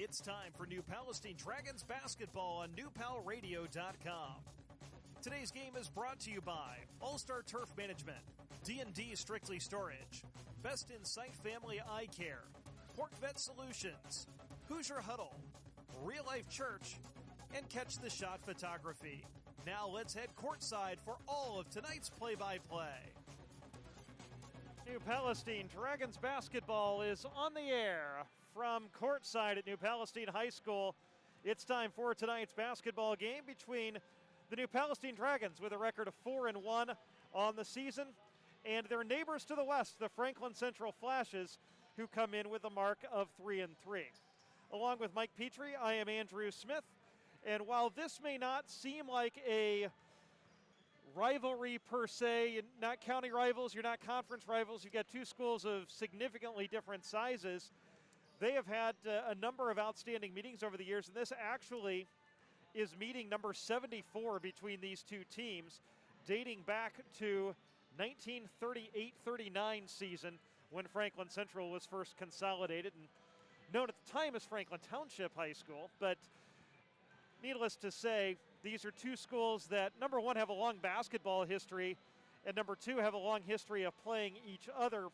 It's time for New Palestine Dragons basketball on newpalradio.com. Today's game is brought to you by All-Star Turf Management, D&D Strictly Storage, Best in Sight Family Eye Care, Pork Vet Solutions, Hoosier Huddle, Real Life Church, and Catch the Shot Photography. Now let's head courtside for all of tonight's play-by-play. New Palestine Dragons basketball is on the air from courtside at New Palestine High School. It's time for tonight's basketball game between the New Palestine Dragons with a record of 4-1 on the season, and their neighbors to the west, the Franklin Central Flashes, who come in with a mark of 3-3. Along with Mike Petrie, I am Andrew Smith, and while this may not seem like a rivalry per se, you're not county rivals, you're not conference rivals, you've got two schools of significantly different sizes. They have had a number of outstanding meetings over the years, and this actually is meeting number 74 between these two teams, dating back to 1938-39 season when Franklin Central was first consolidated and known at the time as Franklin Township High School. But needless to say, these are two schools that, number one, have a long basketball history, and number two, have a long history of playing each other,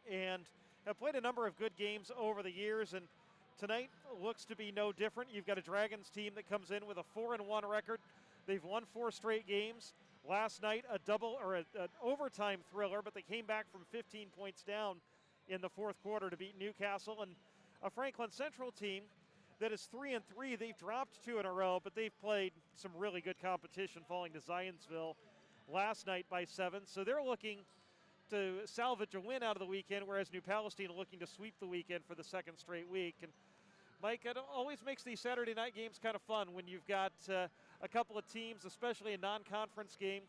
and have played a number of good games over the years, and tonight looks to be no different. You've got a Dragons team that comes in with a 4-1 record. They've won 4 straight games. Last night, an overtime thriller, but they came back from 15 points down in the fourth quarter to beat Newcastle, and a Franklin Central team that is 3-3. They've dropped 2 in a row, but they've played some really good competition, falling to Zionsville last night by 7. So they're looking to salvage a win out of the weekend, whereas New Palestine are looking to sweep the weekend for the second straight week. And Mike, it always makes these Saturday night games kind of fun when you've got a couple of teams, especially a non-conference game,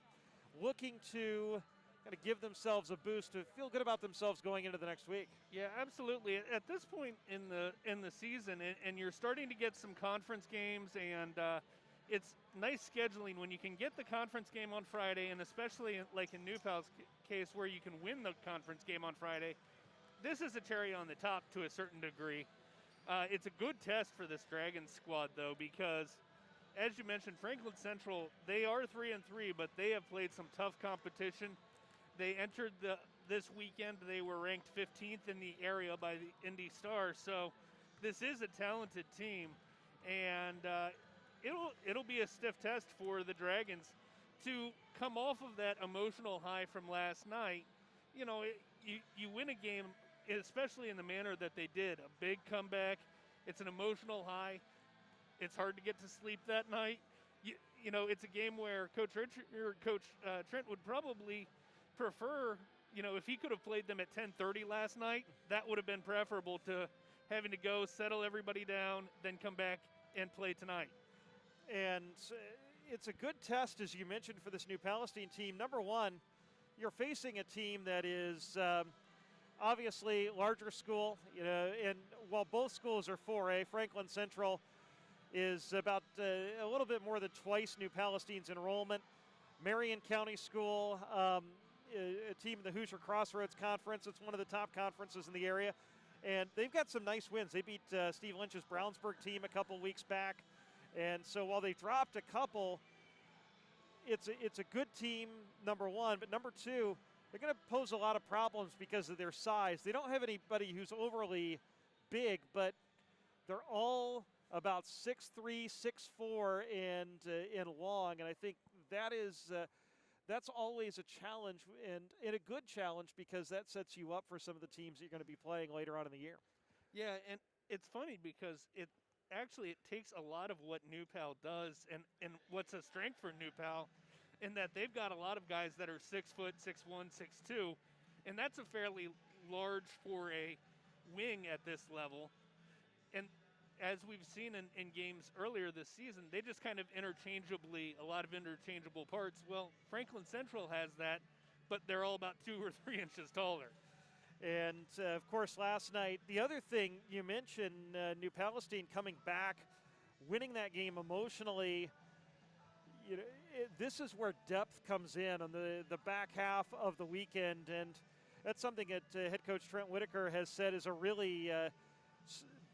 looking to kind of give themselves a boost to feel good about themselves going into the next week. Yeah, absolutely. At this point in the season, and you're starting to get some conference games, and it's nice scheduling when you can get the conference game on Friday, and especially like in New Pal's case where you can win the conference game on Friday. This is a cherry on the top to a certain degree. It's a good test for this Dragons squad, though, because as you mentioned, Franklin Central, they are 3-3, but they have played some tough competition. They entered this weekend, they were ranked 15th in the area by the Indy Star, so this is a talented team, and it'll be a stiff test for the Dragons to come off of that emotional high from last night. You know, you win a game, especially in the manner that they did, a big comeback. It's an emotional high. It's hard to get to sleep that night. You know, it's a game where Coach Trent would probably prefer, you know, if he could have played them at 10:30 last night, that would have been preferable to having to go settle everybody down, then come back and play tonight. And it's a good test, as you mentioned, for this New Palestine team. Number one, you're facing a team that is obviously larger school, you know, and while both schools are 4A, Franklin Central is about a little bit more than twice New Palestine's enrollment. Marion County School, a team in the Hoosier Crossroads Conference. It's one of the top conferences in the area. And they've got some nice wins. They beat Steve Lynch's Brownsburg team a couple weeks back. And so while they dropped a couple, it's a good team, number one. But number two, they're going to pose a lot of problems because of their size. They don't have anybody who's overly big, but they're all about 6'3", 6'4", and long. And I think that is that's always a challenge, and a good challenge, because that sets you up for some of the teams that you're going to be playing later on in the year. Yeah, and it's funny because it takes a lot of what New Pal does, and what's a strength for New Pal, in that they've got a lot of guys that are 6 foot, 6'1", 6'2", and that's a fairly large for a wing at this level. And as we've seen in games earlier this season, they just kind of a lot of interchangeable parts. Well, Franklin Central has that, but they're all about 2 or 3 inches taller. And, of course, last night, the other thing you mentioned, New Palestine coming back, winning that game emotionally. You know, this is where depth comes in on the back half of the weekend, and that's something that head coach Trent Whitaker has said is a really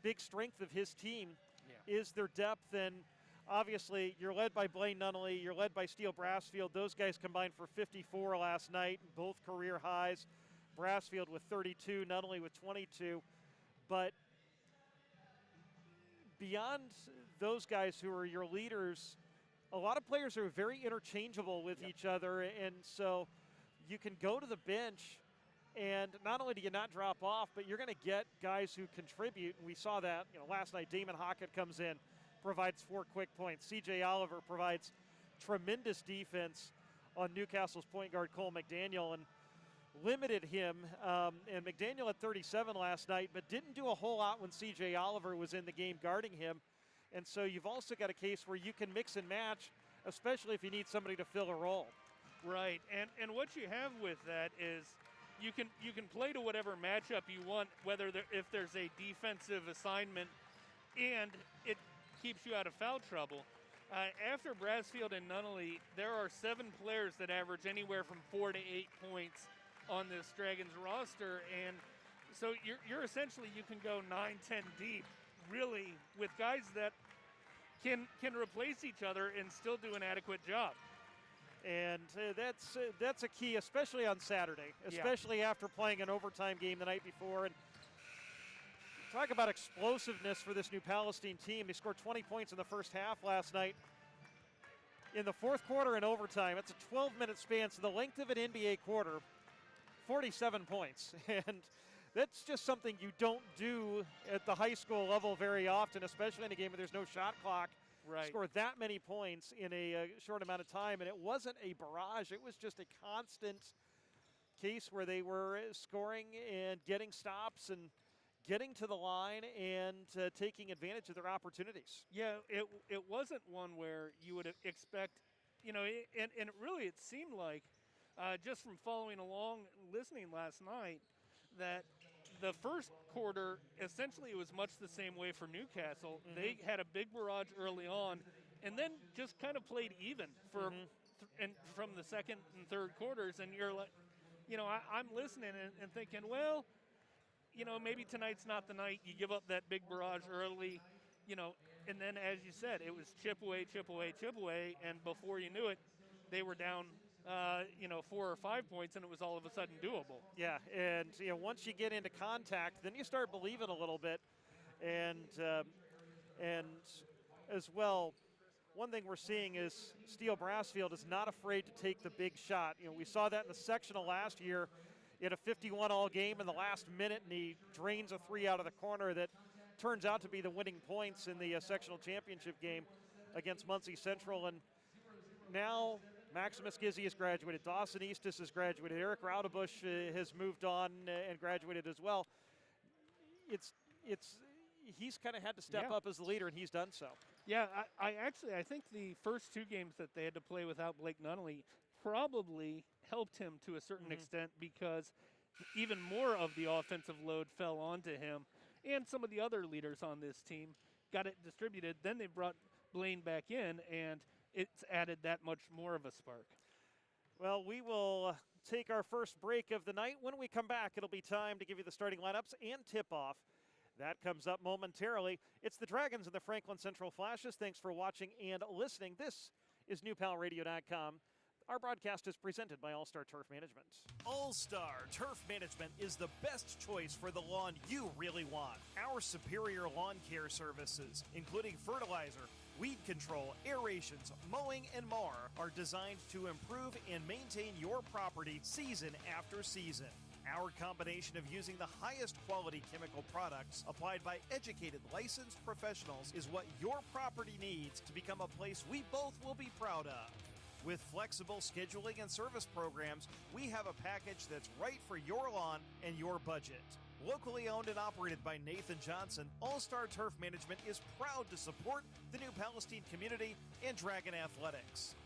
big strength of his team is their depth. And obviously, you're led by Blaine Nunnally. You're led by Steele Brassfield. Those guys combined for 54 last night, both career highs. Brassfield with 32, Nunnally with 22. But beyond those guys who are your leaders, a lot of players are very interchangeable with each other. And so you can go to the bench, and not only do you not drop off, but you're going to get guys who contribute. And we saw that last night. Damon Hockett comes in, provides 4 quick points. C.J. Oliver provides tremendous defense on Newcastle's point guard Cole McDaniel and limited him. And McDaniel had 37 last night, but didn't do a whole lot when C.J. Oliver was in the game guarding him. And so you've also got a case where you can mix and match, especially if you need somebody to fill a role. Right, and what you have with that is you can play to whatever matchup you want, whether if there's a defensive assignment, and it keeps you out of foul trouble. After Brassfield and Nunnally, there are 7 players that average anywhere from 4 to 8 points on this Dragons roster, and so you're essentially, you can go 9-10 deep, really, with guys that can replace each other and still do an adequate job. And that's a key, especially on Saturday, especially after playing an overtime game the night before. And talk about explosiveness for this New Palestine team. They scored 20 points in the first half last night. In the fourth quarter and overtime, that's a 12-minute span, so the length of an NBA quarter, 47 points. And that's just something you don't do at the high school level very often, especially in a game where there's no shot clock. Right. Score that many points in a short amount of time, and it wasn't a barrage. It was just a constant case where they were scoring and getting stops and getting to the line and taking advantage of their opportunities. Yeah, it wasn't one where you would expect, and it seemed like, just from following along, listening last night, that the first quarter, essentially it was much the same way for Newcastle. Mm-hmm. They had a big barrage early on and then just kind of played even for and from the second and third quarters. And you're like, I'm listening and thinking, well, maybe tonight's not the night. You give up that big barrage early, and then as you said, it was chip away, and before you knew it, they were down 4 or 5 points, and it was all of a sudden doable. Yeah, and once you get into contact, then you start believing a little bit, and as well, one thing we're seeing is Steele Brassfield is not afraid to take the big shot. We saw that in the sectional last year. He had a 51-all game in the last minute, and he drains a 3 out of the corner that turns out to be the winning points in the sectional championship game against Muncie Central. And now Maximus Gizzi has graduated. Dawson Eastis has graduated. Eric Raudebusch has moved on and graduated as well. He's kind of had to step up as the leader, and he's done so. Yeah, I think the first 2 games that they had to play without Blake Nunnally probably helped him to a certain extent, because even more of the offensive load fell onto him, and some of the other leaders on this team got it distributed. Then they brought Blaine back in, and it's added that much more of a spark. Well, we will take our first break of the night. When we come back, it'll be time to give you the starting lineups and tip-off. That comes up momentarily. It's the Dragons and the Franklin Central Flashes. Thanks for watching and listening. This is NewPalRadio.com. Our broadcast is presented by All-Star Turf Management. All-Star Turf Management is the best choice for the lawn you really want. Our superior lawn care services, including fertilizer, weed control, aerations, mowing, and more, are designed to improve and maintain your property season after season. Our combination of using the highest quality chemical products applied by educated, licensed professionals is what your property needs to become a place we both will be proud of. With flexible scheduling and service programs, we have a package that's right for your lawn and your budget. Locally owned and operated by Nathan Johnson, All-Star Turf Management is proud to support the New Palestine community and Dragon Athletics.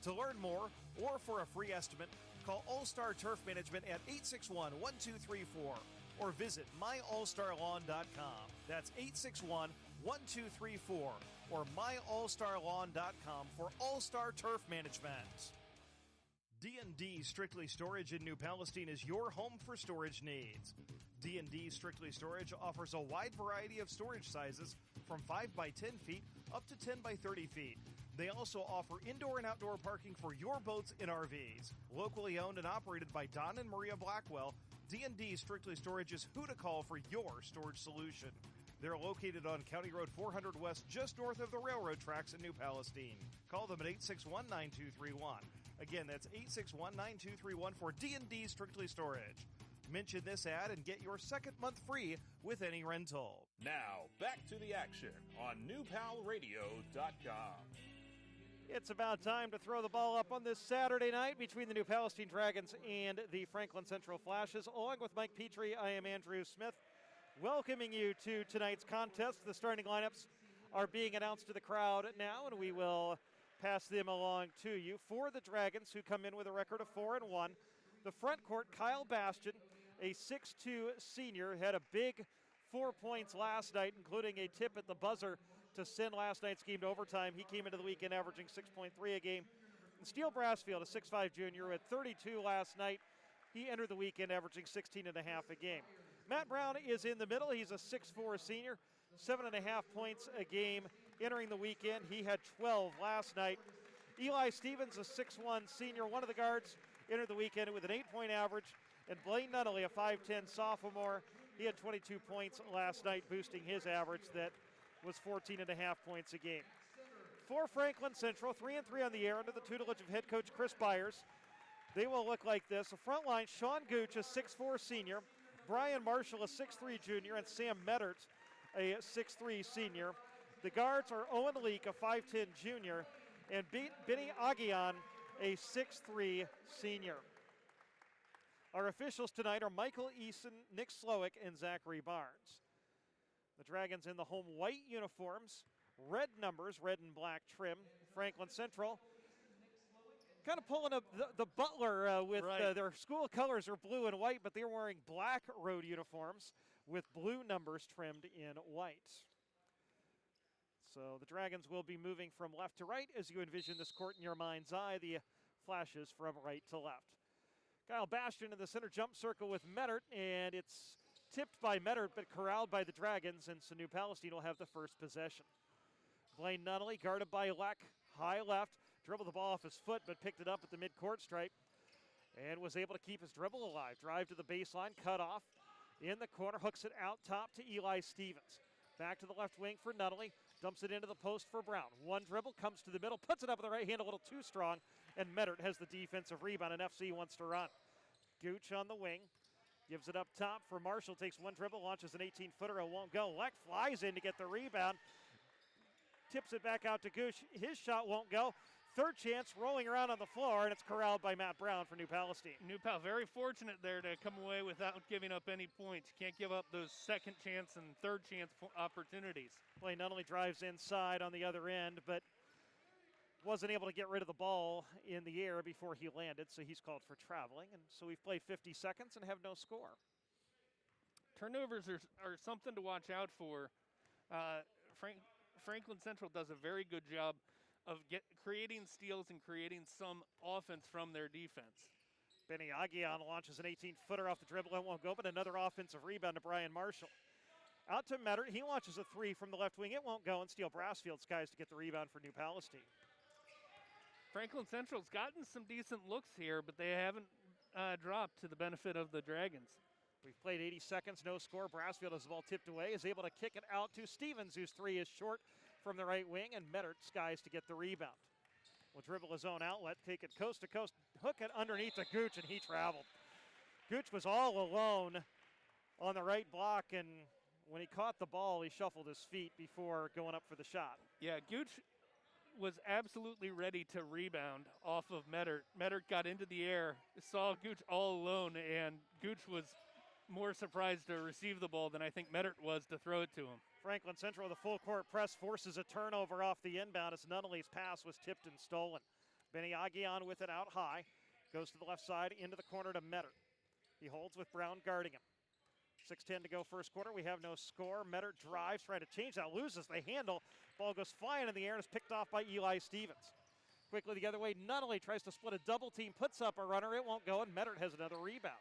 To learn more or for a free estimate, call All-Star Turf Management at 861-1234 or visit myallstarlawn.com. That's 861-1234 or myallstarlawn.com for All-Star Turf Management. D&D Strictly Storage in New Palestine is your home for storage needs. D&D Strictly Storage offers a wide variety of storage sizes from 5 by 10 feet up to 10 by 30 feet. They also offer indoor and outdoor parking for your boats and RVs. Locally owned and operated by Don and Maria Blackwell, D&D Strictly Storage is who to call for your storage solution. They're located on County Road 400 West, just north of the railroad tracks in New Palestine. Call them at 861-9231. Again, that's 861-9231 for D&D Strictly Storage. Mention this ad and get your second month free with any rental. Now, back to the action on NewPalRadio.com. It's about time to throw the ball up on this Saturday night between the New Palestine Dragons and the Franklin Central Flashes. Along with Mike Petrie, I am Andrew Smith, welcoming you to tonight's contest. The starting lineups are being announced to the crowd now, and we will pass them along to you. For the Dragons, who come in with a record of 4-1, the front court, Kyle Bastian, a 6'2 senior, had a big 4 points last night, including a tip at the buzzer to send last night's game to overtime. He came into the weekend averaging 6.3 a game. And Steele Brassfield, a 6'5 junior, at 32 last night. He entered the weekend averaging 16.5 a game. Matt Brown is in the middle. He's a 6'4 senior, 7.5 points a game entering the weekend. He had 12 last night. Eli Stevens, a 6'1 senior, one of the guards, entered the weekend with an 8-point average. And Blaine Nunnally, a 5'10 sophomore, he had 22 points last night, boosting his average that was 14.5 points a game. For Franklin Central, 3-3 on the air under the tutelage of head coach Chris Byers. They will look like this. The front line, Sean Gooch, a 6'4 senior, Brian Marshall, a 6'3 junior, and Sam Meddert, a 6'3 senior. The guards are Owen Leak, a 5'10 junior, and Benny Aguian, a 6'3 senior. Our officials tonight are Michael Eason, Nick Slowick, and Zachary Barnes. The Dragons in the home white uniforms, red numbers, red and black trim. Franklin Central kind of pulling up the Butler with their school colors are blue and white, but they're wearing black road uniforms with blue numbers trimmed in white. So the Dragons will be moving from left to right as you envision this court in your mind's eye. The Flashes from right to left. Kyle Bastian in the center jump circle with Meddert, and it's tipped by Meddert but corralled by the Dragons, and so New Palestine will have the first possession. Blaine Nunnally guarded by Leck, high left, dribbled the ball off his foot but picked it up at the midcourt stripe and was able to keep his dribble alive. Drive to the baseline, cut off in the corner, hooks it out top to Eli Stevens. Back to the left wing for Nunnally, dumps it into the post for Brown. One dribble, comes to the middle, puts it up with the right hand a little too strong, and Meddert has the defensive rebound, and FC wants to run. Gooch on the wing, gives it up top for Marshall, takes one dribble, launches an 18-footer, it won't go. Leck flies in to get the rebound, tips it back out to Gooch. His shot won't go. Third chance, rolling around on the floor, and it's corralled by Matt Brown for New Palestine. New Pal very fortunate there to come away without giving up any points. You can't give up those second chance and third chance opportunities. Blaine not only drives inside on the other end, but wasn't able to get rid of the ball in the air before he landed, so he's called for traveling. And so we've played 50 seconds and have no score. Turnovers are something to watch out for. Franklin Central does a very good job of creating steals and creating some offense from their defense. Benny Aguian launches an 18-footer off the dribble. It won't go, but another offensive rebound to Brian Marshall. Out to Meddert. He launches a three from the left wing. It won't go, and Steele Brassfield skies to get the rebound for New Palestine. Franklin Central's gotten some decent looks here, but they haven't dropped to the benefit of the Dragons. We've played 80 seconds, no score. Brassfield has the ball tipped away, is able to kick it out to Stevens, whose three is short from the right wing, and Meddert skies to get the rebound. Will dribble his own outlet, take it coast to coast, hook it underneath to Gooch, and he traveled. Gooch was all alone on the right block, and when he caught the ball, he shuffled his feet before going up for the shot. Yeah, Gooch was absolutely ready to rebound off of Meddert. Meddert got into the air, saw Gooch all alone, and Gooch was more surprised to receive the ball than I think Meddert was to throw it to him. Franklin Central, the full court press, forces a turnover off the inbound as Nunnally's pass was tipped and stolen. Benny Aguian with it out high, goes to the left side into the corner to Meddert. He holds with Brown guarding him. 6:10 to go first quarter. We have no score. Meddert drives, trying to change that, loses the handle. Ball goes flying in the air and is picked off by Eli Stevens. Quickly the other way, Nunnally tries to split a double team, puts up a runner, it won't go, and Mettert has another rebound.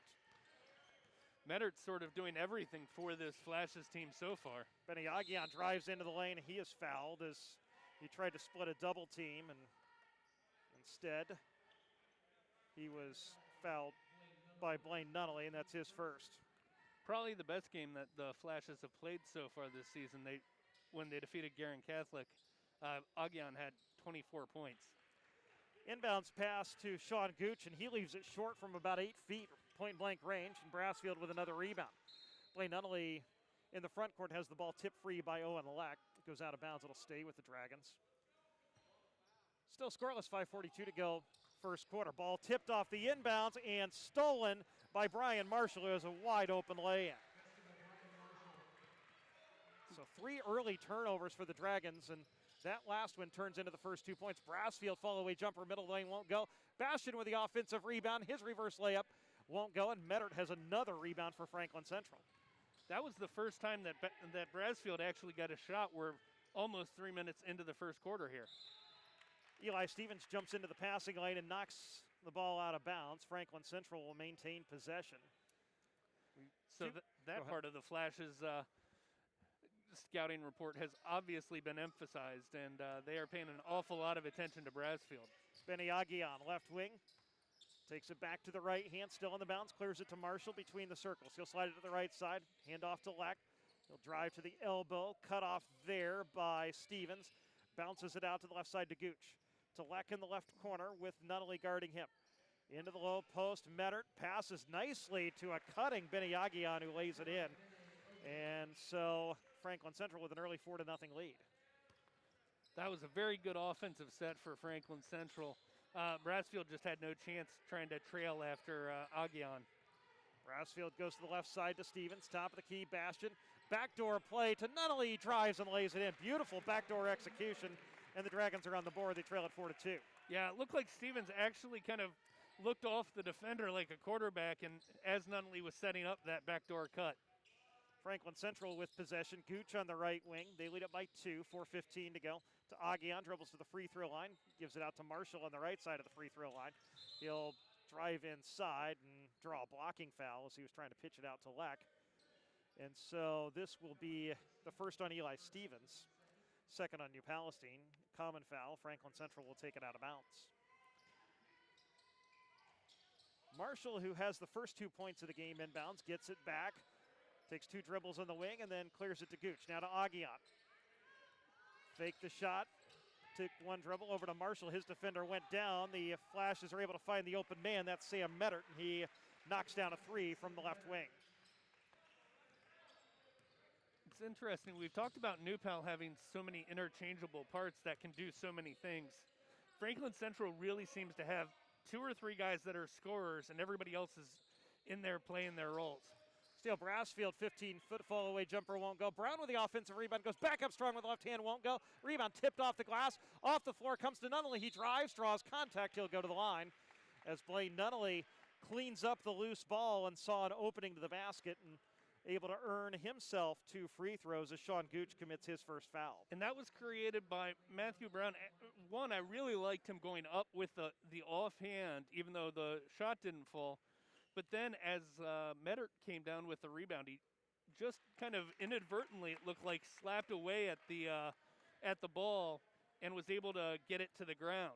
Mettert's sort of doing everything for this Flashes team so far. Benny Aguian drives into the lane, and he is fouled as he tried to split a double team, and instead he was fouled by Blaine Nunnally, and that's his first. Probably the best game that the Flashes have played so far this season. When they defeated Guerin Catholic, Aguian had 24 points. Inbounds pass to Sean Gooch, and he leaves it short from about 8 feet, point-blank range, and Brassfield with another rebound. Blaine Nunnally in the front court has the ball tipped free by Owen Leck. It goes out of bounds. It'll stay with the Dragons. Still scoreless, 5:42 to go, first quarter. Ball tipped off the inbounds and stolen by Brian Marshall, who has a wide-open lay-in. So 3 early turnovers for the Dragons, and that last one turns into the first 2 points. Brassfield follow-away jumper, middle lane won't go. Bastian with the offensive rebound. His reverse layup won't go, and Mettert has another rebound for Franklin Central. That was the first time that Brassfield actually got a shot. We're almost 3 minutes into the first quarter here. Eli Stevens jumps into the passing lane and knocks the ball out of bounds. Franklin Central will maintain possession. So that part of the Flash's scouting report has obviously been emphasized, and they are paying an awful lot of attention to Brassfield. Benny Aguian, left wing, takes it back to the right hand, still on the bounce, clears it to Marshall between the circles. He'll slide it to the right side, hand off to Leck. He'll drive to the elbow, cut off there by Stevens, bounces it out to the left side to Gooch. To Leck in the left corner with Nunnally guarding him. Into the low post, Mettert passes nicely to a cutting Benny Aguian, who lays it in. And so Franklin Central with an early 4-0 lead. That was a very good offensive set for Franklin Central. Brassfield just had no chance trying to trail after Aguian. Brassfield goes to the left side to Stevens, top of the key, Bastian. Backdoor play to Nunnally, he drives and lays it in. Beautiful backdoor execution, and the Dragons are on the board. They trail at 4-2. Yeah, it looked like Stevens actually kind of looked off the defender like a quarterback, and as Nunnally was setting up that backdoor cut. Franklin Central with possession. Gooch on the right wing. They lead up by 2, 4:15 to go. To Aguian, dribbles to the free throw line, gives it out to Marshall on the right side of the free throw line. He'll drive inside and draw a blocking foul as he was trying to pitch it out to Leck. And so this will be the first on Eli Stevens, second on New Palestine. Common foul. Franklin Central will take it out of bounds. Marshall, who has the first 2 points of the game inbounds, gets it back, takes 2 dribbles on the wing, and then clears it to Gooch. Now to Aguian. Fake the shot, took 1 dribble over to Marshall. His defender went down. The Flashes are able to find the open man. That's Sam Mettert, and he knocks down a 3 from the left wing. It's interesting. We've talked about New Pal having so many interchangeable parts that can do so many things. Franklin Central really seems to have 2 or 3 guys that are scorers, and everybody else is in there playing their roles. Steele Brassfield, 15-foot fall-away jumper won't go. Brown with the offensive rebound, goes back up strong with the left hand, won't go. Rebound tipped off the glass, off the floor, comes to Nunnally. He drives, draws contact, he'll go to the line. As Blaine Nunnally cleans up the loose ball and saw an opening to the basket and able to earn himself 2 free throws as Sean Gooch commits his first foul. And that was created by Matthew Brown. One, I really liked him going up with the offhand, even though the shot didn't fall. But then as Mettert came down with the rebound, he just kind of inadvertently, it looked like, slapped away at the ball and was able to get it to the ground.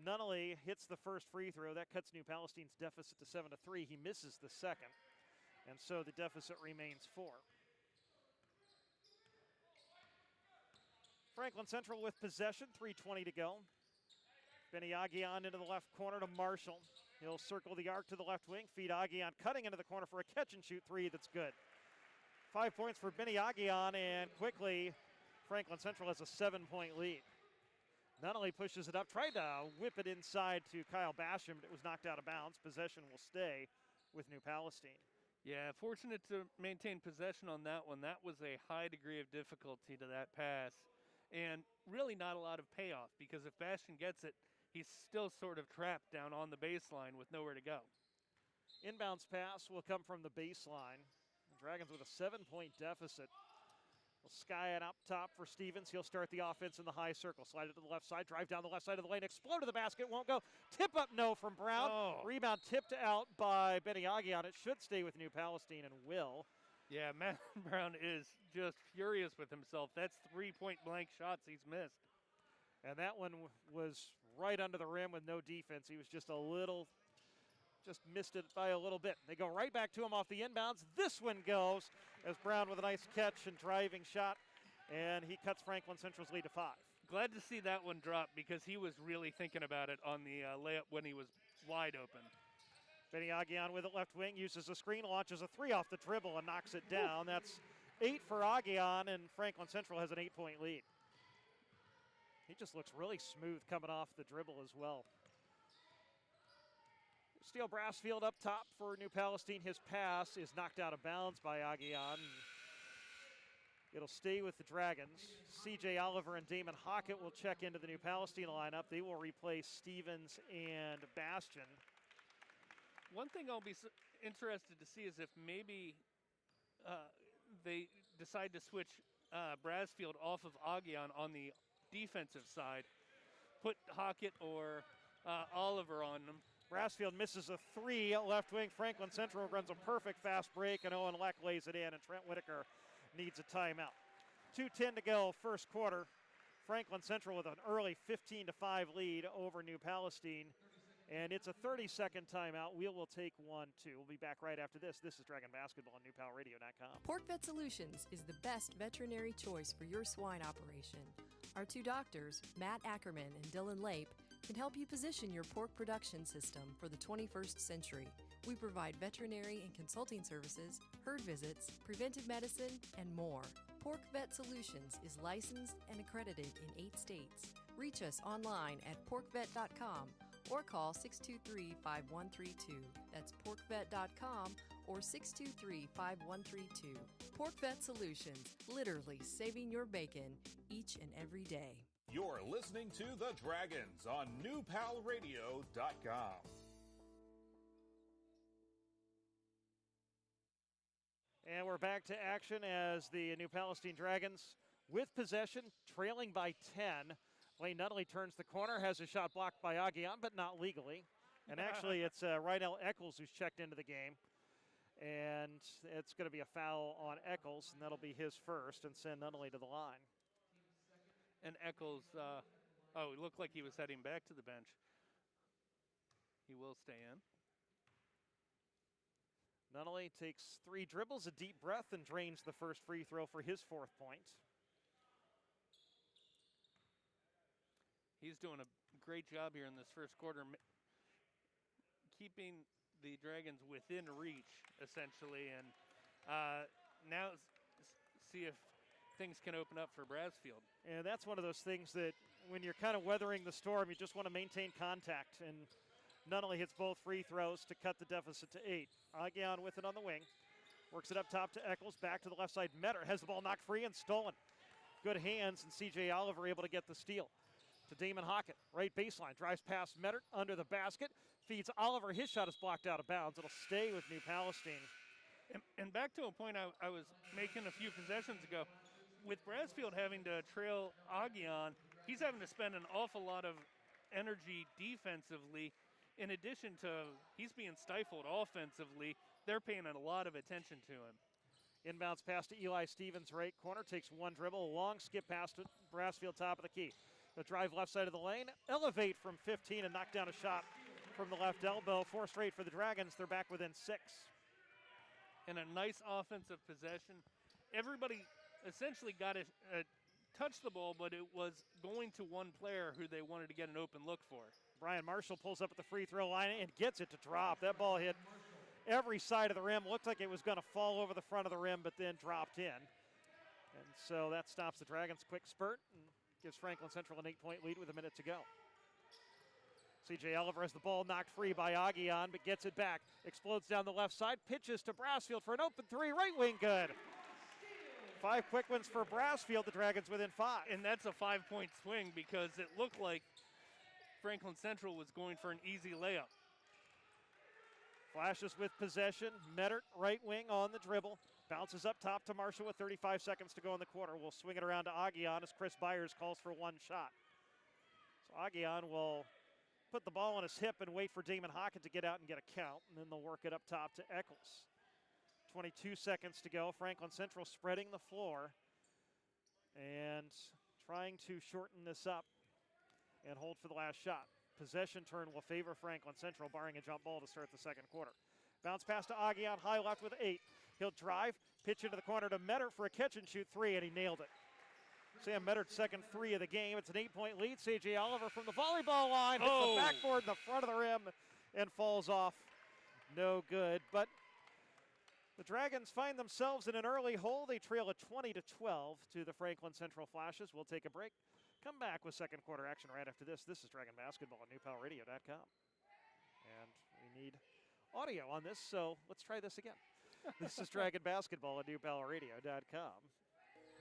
Nunnally hits the first free throw. That cuts New Palestine's deficit to 7-3. He misses the second, and so the deficit remains 4. Franklin Central with possession, 3:20 to go. Benny Aguian into the left corner to Marshall. He'll circle the arc to the left wing, feed Aguian, cutting into the corner for a catch-and-shoot 3 that's good. 5 points for Benny Aguian, and quickly Franklin Central has a 7-point lead. Nunnally pushes it up, tried to whip it inside to Kyle Basham, but it was knocked out of bounds. Possession will stay with New Palestine. Yeah, fortunate to maintain possession on that one. That was a high degree of difficulty to that pass, and really not a lot of payoff, because if Bastian gets it, he's still sort of trapped down on the baseline with nowhere to go. Inbounds pass will come from the baseline. The Dragons with a 7-point deficit. Sky it up top for Stevens. He'll start the offense in the high circle. Slide it to the left side, drive down the left side of the lane, explode to the basket, won't go. Tip up, no from Brown. Oh. Rebound tipped out by Benny Aguian. It should stay with New Palestine and will. Yeah, Matt Brown is just furious with himself. That's 3 point blank shots he's missed. And that one was right under the rim with no defense. He was just missed it by a little bit. They go right back to him off the inbounds. This one goes as Brown with a nice catch and driving shot, and he cuts Franklin Central's lead to 5. Glad to see that one drop because he was really thinking about it on the layup when he was wide open. Benny Aguian with it left wing, uses a screen, launches a 3 off the dribble and knocks it down. That's 8 for Aguian, and Franklin Central has an 8-point lead. He just looks really smooth coming off the dribble as well. Steele Brassfield up top for New Palestine. His pass is knocked out of bounds by Aguian. It'll stay with the Dragons. C.J. Oliver and Damon Hockett will check into the New Palestine lineup. They will replace Stevens and Bastian. One thing I'll be interested to see is if maybe they decide to switch Brassfield off of Aguian on the defensive side, put Hockett or Oliver on them. Brassfield misses a 3 left wing. Franklin Central runs a perfect fast break, and Owen Leck lays it in, and Trent Whitaker needs a timeout. 2:10 to go, first quarter. Franklin Central with an early 15-5 lead over New Palestine, and it's a 30-second timeout. We will take one, too. We'll be back right after this. This is Dragon Basketball on NewPalRadio.com. Pork Vet Solutions is the best veterinary choice for your swine operation. Our 2 doctors, Matt Ackerman and Dylan Lape, can help you position your pork production system for the 21st century. We provide veterinary and consulting services, herd visits, preventive medicine, and more. Pork Vet Solutions is licensed and accredited in 8 states. Reach us online at porkvet.com or call 623-5132. That's porkvet.com or 623-5132. Pork Vet Solutions, literally saving your bacon each and every day. You're listening to The Dragons on NewPalRadio.com. And we're back to action as the New Palestine Dragons, with possession, trailing by 10. Blaine Nunnally turns the corner, has a shot blocked by Aguian, but not legally. And actually, it's Rydell Eccles who's checked into the game. And it's going to be a foul on Eccles, and that'll be his first, and send Nunnally to the line. And Eccles, it looked like he was heading back to the bench. He will stay in. Nunnally takes 3 dribbles, a deep breath, and drains the first free throw for his 4th point. He's doing a great job here in this first quarter, keeping the Dragons within reach, essentially. And now see if things can open up for Brassfield. And that's one of those things that when you're kind of weathering the storm, you just want to maintain contact. And Nunnally hits both free throws to cut the deficit to 8. Aguian with it on the wing. Works it up top to Eccles. Back to the left side. Metter has the ball knocked free and stolen. Good hands, and C.J. Oliver able to get the steal. To Damon Hockett. Right baseline. Drives past Metter under the basket. Feeds Oliver. His shot is blocked out of bounds. It'll stay with New Palestine. And back to a point I was making a few possessions ago. With Brassfield having to trail Aguian, he's having to spend an awful lot of energy defensively. In addition to he's being stifled offensively, they're paying a lot of attention to him. Inbounds pass to Eli Stevens, right corner, takes 1 dribble, a long skip pass to Brassfield, top of the key. The drive left side of the lane, elevate from 15 and knock down a shot from the left elbow. 4 straight for the Dragons. They're back within 6. And a nice offensive possession. Everybody essentially got to touch the ball, but it was going to one player who they wanted to get an open look for. Brian Marshall pulls up at the free throw line and gets it to drop. That ball hit every side of the rim. Looked like it was going to fall over the front of the rim, but then dropped in. And so that stops the Dragons' quick spurt and gives Franklin Central an 8-point lead with a minute to go. C.J. Oliver has the ball knocked free by Aguian, but gets it back. Explodes down the left side, pitches to Brassfield for an open 3, right wing good. 5 quick ones for Brassfield, the Dragons within 5. And that's a 5-point swing because it looked like Franklin Central was going for an easy layup. Flashes with possession. Mettert, right wing on the dribble. Bounces up top to Marshall with 35 seconds to go in the quarter. We'll swing it around to Aguian as Chris Byers calls for one shot. So Aguian will put the ball on his hip and wait for Damon Hockett to get out and get a count, and then they'll work it up top to Eccles. 22 seconds to go. Franklin Central spreading the floor and trying to shorten this up and hold for the last shot. Possession turn will favor Franklin Central, barring a jump ball to start the second quarter. Bounce pass to Aguian, high left with 8. He'll drive, pitch into the corner to Mettert for a catch-and-shoot 3, and he nailed it. Sam Mettert's second 3 of the game. It's an 8-point lead. C.J. Oliver from the volleyball line hits the backboard in the front of the rim and falls off. No good, but the Dragons find themselves in an early hole. They trail at 20-12 to the Franklin Central Flashes. We'll take a break. Come back with second quarter action right after this. This is Dragon Basketball on newpalradio.com. And we need audio on this, so let's try this again. This is Dragon Basketball on newpalradio.com.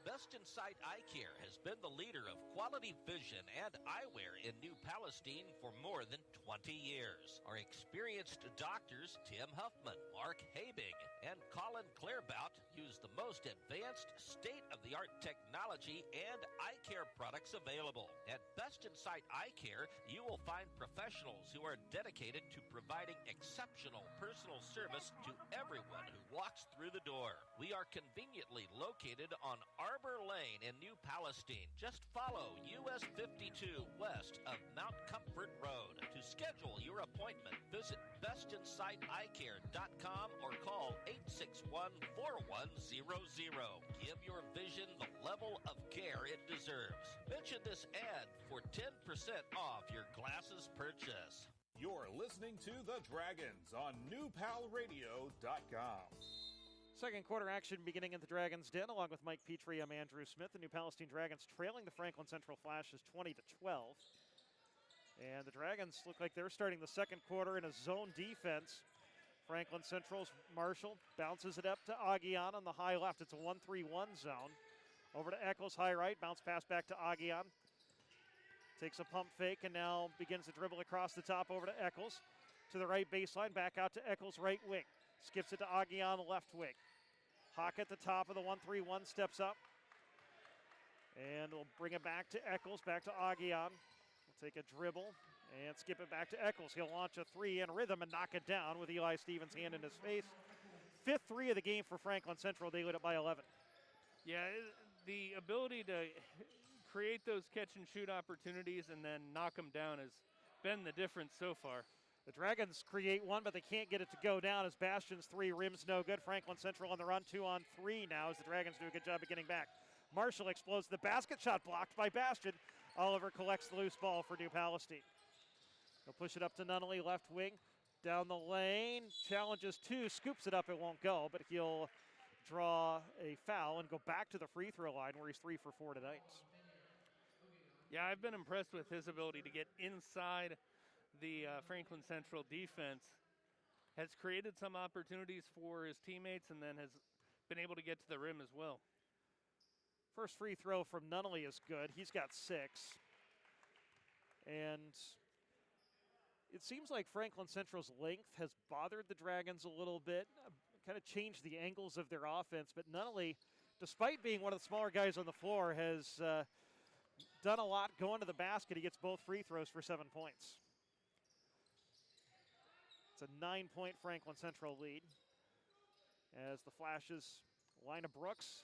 Best in Sight Eye Care has been the leader of quality vision and eyewear in New Palestine for more than 20 years. Our experienced doctors, Tim Huffman, Mark Habig, and Colin Clairbout, use the most advanced state-of-the-art technology and eye care products available. At Best in Sight Eye Care, you will find professionals who are dedicated to providing exceptional personal service to everyone who walks through the door. We are conveniently located on Arbor Lane in New Palestine. Just follow US 52 west of Mount Comfort Road. To schedule your appointment, visit bestinsighteyecare.com or call 861-4100. Give your vision the level of care it deserves. Mention this ad for 10% off your glasses purchase. You're listening to The Dragons on newpalradio.com. Second quarter action beginning at the Dragons' Den. Along with Mike Petrie, I'm Andrew Smith. The New Palestine Dragons trailing the Franklin Central Flashes 20-12. And the Dragons look like they're starting the second quarter in a zone defense. Franklin Central's Marshall bounces it up to Aguian on the high left. It's a 1-3-1 zone. Over to Eccles, high right. Bounce pass back to Aguian. Takes a pump fake and now begins to dribble across the top over to Eccles. To the right baseline, back out to Eccles' right wing. Skips it to Aguian, left wing. Hawk at the top of the 1-3-1, steps up. And we'll bring it back to Eccles, back to Aguian. We'll take a dribble and skip it back to Eccles. He'll launch a 3 in rhythm and knock it down with Eli Stevens' hand in his face. Fifth 3 of the game for Franklin Central. They lead it by 11. Yeah, the ability to create those catch-and-shoot opportunities and then knock them down has been the difference so far. The Dragons create one, but they can't get it to go down as Bastion's 3 rims no good. Franklin Central on the run, 2-on-3 now as the Dragons do a good job of getting back. Marshall explodes the basket shot blocked by Bastion. Oliver collects the loose ball for New Palestine. He'll push it up to Nunnally, left wing, down the lane, challenges 2, scoops it up, it won't go, but he'll draw a foul and go back to the free throw line where he's 3 for 4 tonight. Yeah, I've been impressed with his ability to get inside the Franklin Central defense. Has created some opportunities for his teammates and then has been able to get to the rim as well. First free throw from Nunnally is good. He's got 6. And it seems like Franklin Central's length has bothered the Dragons a little bit, kind of changed the angles of their offense. But Nunnally, despite being one of the smaller guys on the floor, has done a lot going to the basket. He gets both free throws for 7 points. It's a 9-point Franklin Central lead as the Flashes line of Brooks.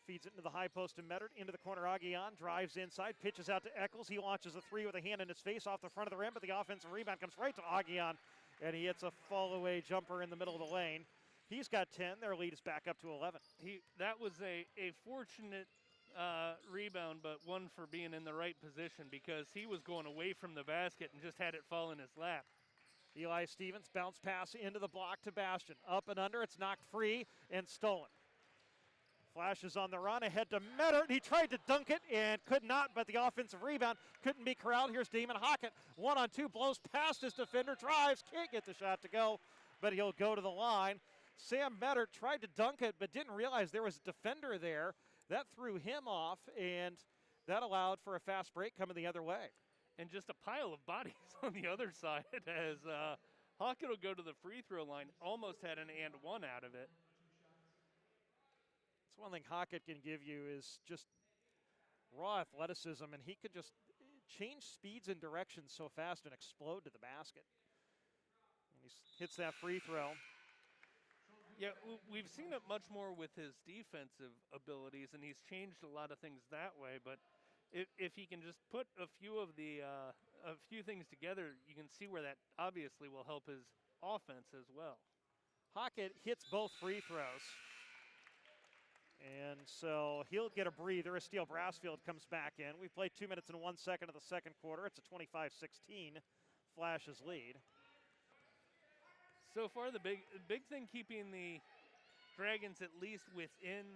Feeds it into the high post to Mettert, into the corner. Aguian drives inside, pitches out to Eccles. He launches a 3 with a hand in his face off the front of the rim, but the offensive rebound comes right to Aguian, and he hits a fall-away jumper in the middle of the lane. He's got 10. Their lead is back up to 11. That was a fortunate rebound, but one for being in the right position because he was going away from the basket and just had it fall in his lap. Eli Stevens, bounce pass into the block to Bastion. Up and under, it's knocked free and stolen. Flashes on the run, ahead to Mettert. He tried to dunk it and could not, but the offensive rebound couldn't be corralled. Here's Damon Hockett, 1-on-2, blows past his defender, drives, can't get the shot to go, but he'll go to the line. Sam Mettert tried to dunk it, but didn't realize there was a defender there. That threw him off, and that allowed for a fast break coming the other way. And just a pile of bodies on the other side as Hockett will go to the free throw line, almost had an and one out of it. That's one thing Hockett can give you is just raw athleticism, and he could just change speeds and directions so fast and explode to the basket. And he hits that free throw. Yeah, we've seen it much more with his defensive abilities, and he's changed a lot of things that way. But if he can just put a few things together, you can see where that obviously will help his offense as well. Hockett hits both free throws. And so he'll get a breather as Steele Brassfield comes back in. We played 2 minutes and 1 second of the second quarter. It's a 25-16 Flashes lead. So far, the big thing keeping the Dragons at least within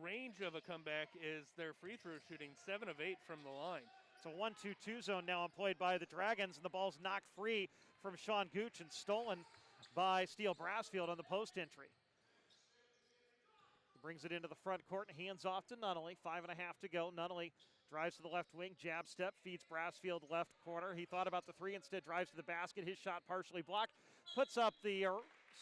range of a comeback is their free throw shooting, 7 of 8 from the line. It's a 1-2-2 zone now employed by the Dragons, and the ball's knocked free from Sean Gooch and stolen by Steele Brassfield on the post entry. He brings it into the front court and hands off to Nunnally. 5.5 to go. Nunnally drives to the left wing, jab step, feeds Brassfield left corner. He thought about the three, instead drives to the basket. His shot partially blocked. Puts up the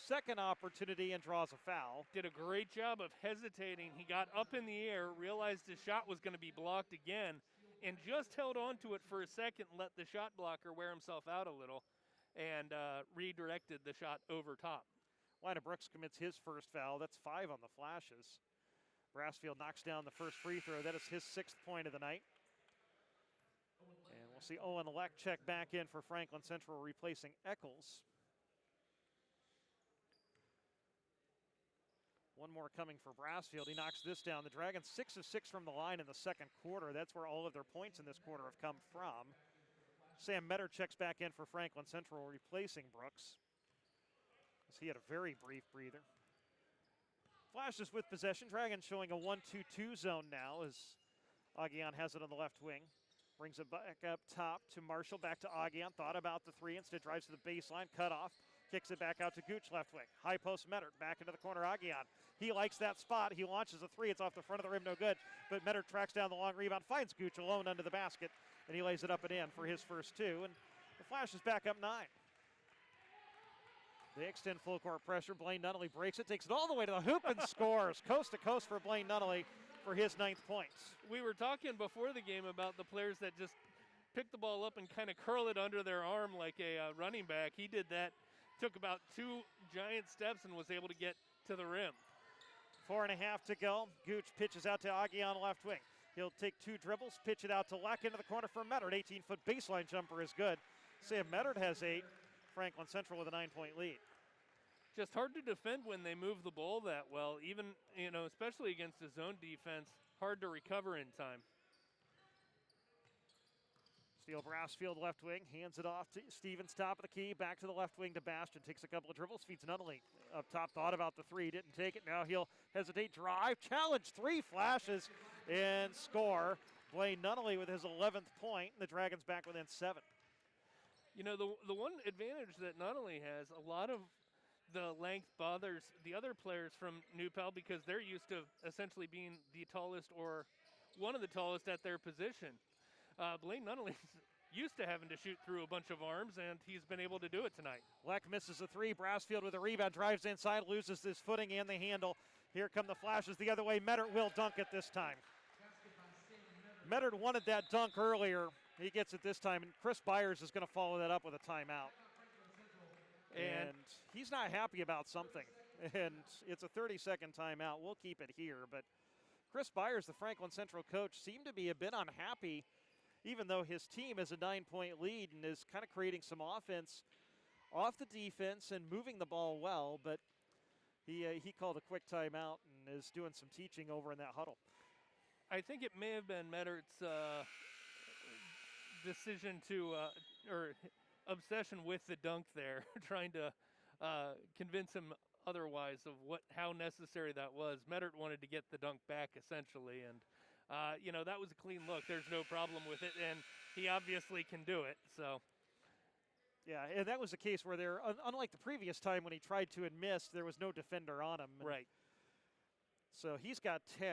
second opportunity and draws a foul. Did a great job of hesitating. He got up in the air, realized his shot was going to be blocked again, and just held on to it for a second and let the shot blocker wear himself out a little, and redirected the shot over top. Lina Brooks commits his first foul. That's 5 on the Flashes. Brassfield knocks down the first free throw. That is his 6th point of the night. And we'll see Owen Leck check back in for Franklin Central, replacing Eccles. One more coming for Brassfield. He knocks this down. The Dragons 6 of 6 from the line in the second quarter. That's where all of their points in this quarter have come from. Sam Metter checks back in for Franklin Central, replacing Brooks, as he had a very brief breather. Flashes with possession. Dragons showing a 1-2-2 zone now as Aguian has it on the left wing. Brings it back up top to Marshall, back to Aguian. Thought about the three, instead drives to the baseline, cut off. Kicks it back out to Gooch left wing. High post Metter, back into the corner, Aguian. He likes that spot. He launches a three. It's off the front of the rim, no good. But Metter tracks down the long rebound, finds Gooch alone under the basket, and he lays it up and in for his first 2. And the Flash is back up 9. They extend full court pressure. Blaine Nunnally breaks it, takes it all the way to the hoop and scores. Coast to coast for Blaine Nunnally for his 9th points. We were talking before the game about the players that just pick the ball up and kind of curl it under their arm like a running back. He did that, took about 2 giant steps and was able to get to the rim. 4.5 to go. Gooch pitches out to Aguian left wing. He'll take 2 dribbles, pitch it out to Leck into the corner for Mettert. 18-foot baseline jumper is good. Sam Mettert has 8. Franklin Central with a 9-point lead. Just hard to defend when they move the ball that well, even, especially against a zone defense, hard to recover in time. Steele Brassfield left wing, hands it off to Stevens, top of the key, back to the left wing to Bastion, takes a couple of dribbles, feeds Nunnally up top, thought about the three, didn't take it, now he'll hesitate, drive, challenge, 3 flashes, and score. Blaine Nunnally with his 11th point, and the Dragons back within 7. The one advantage that Nunnally has, a lot of the length bothers the other players from New Pal because they're used to essentially being the tallest or one of the tallest at their position. Blaine Nunnally's used to having to shoot through a bunch of arms, and he's been able to do it tonight. Leck misses a 3. Brassfield with a rebound, drives inside, loses his footing and the handle. Here come the Flashes the other way. Mettert will dunk it this time. Mettert wanted that dunk earlier. He gets it this time, and Chris Byers is going to follow that up with a timeout. And he's not happy about something. And it's a 30-second timeout. We'll keep it here. But Chris Byers, the Franklin Central coach, seemed to be a bit unhappy, even though his team has a 9-point lead and is kind of creating some offense off the defense and moving the ball well. But he called a quick timeout and is doing some teaching over in that huddle. I think it may have been Mettert's decision to, or obsession with the dunk there, trying to convince him otherwise of how necessary that was. Mettert wanted to get the dunk back essentially, and that was a clean look. There's no problem with it, and he obviously can do it. So, yeah, and that was the case where unlike the previous time when he tried to and missed, there was no defender on him. Right. So he's got 10,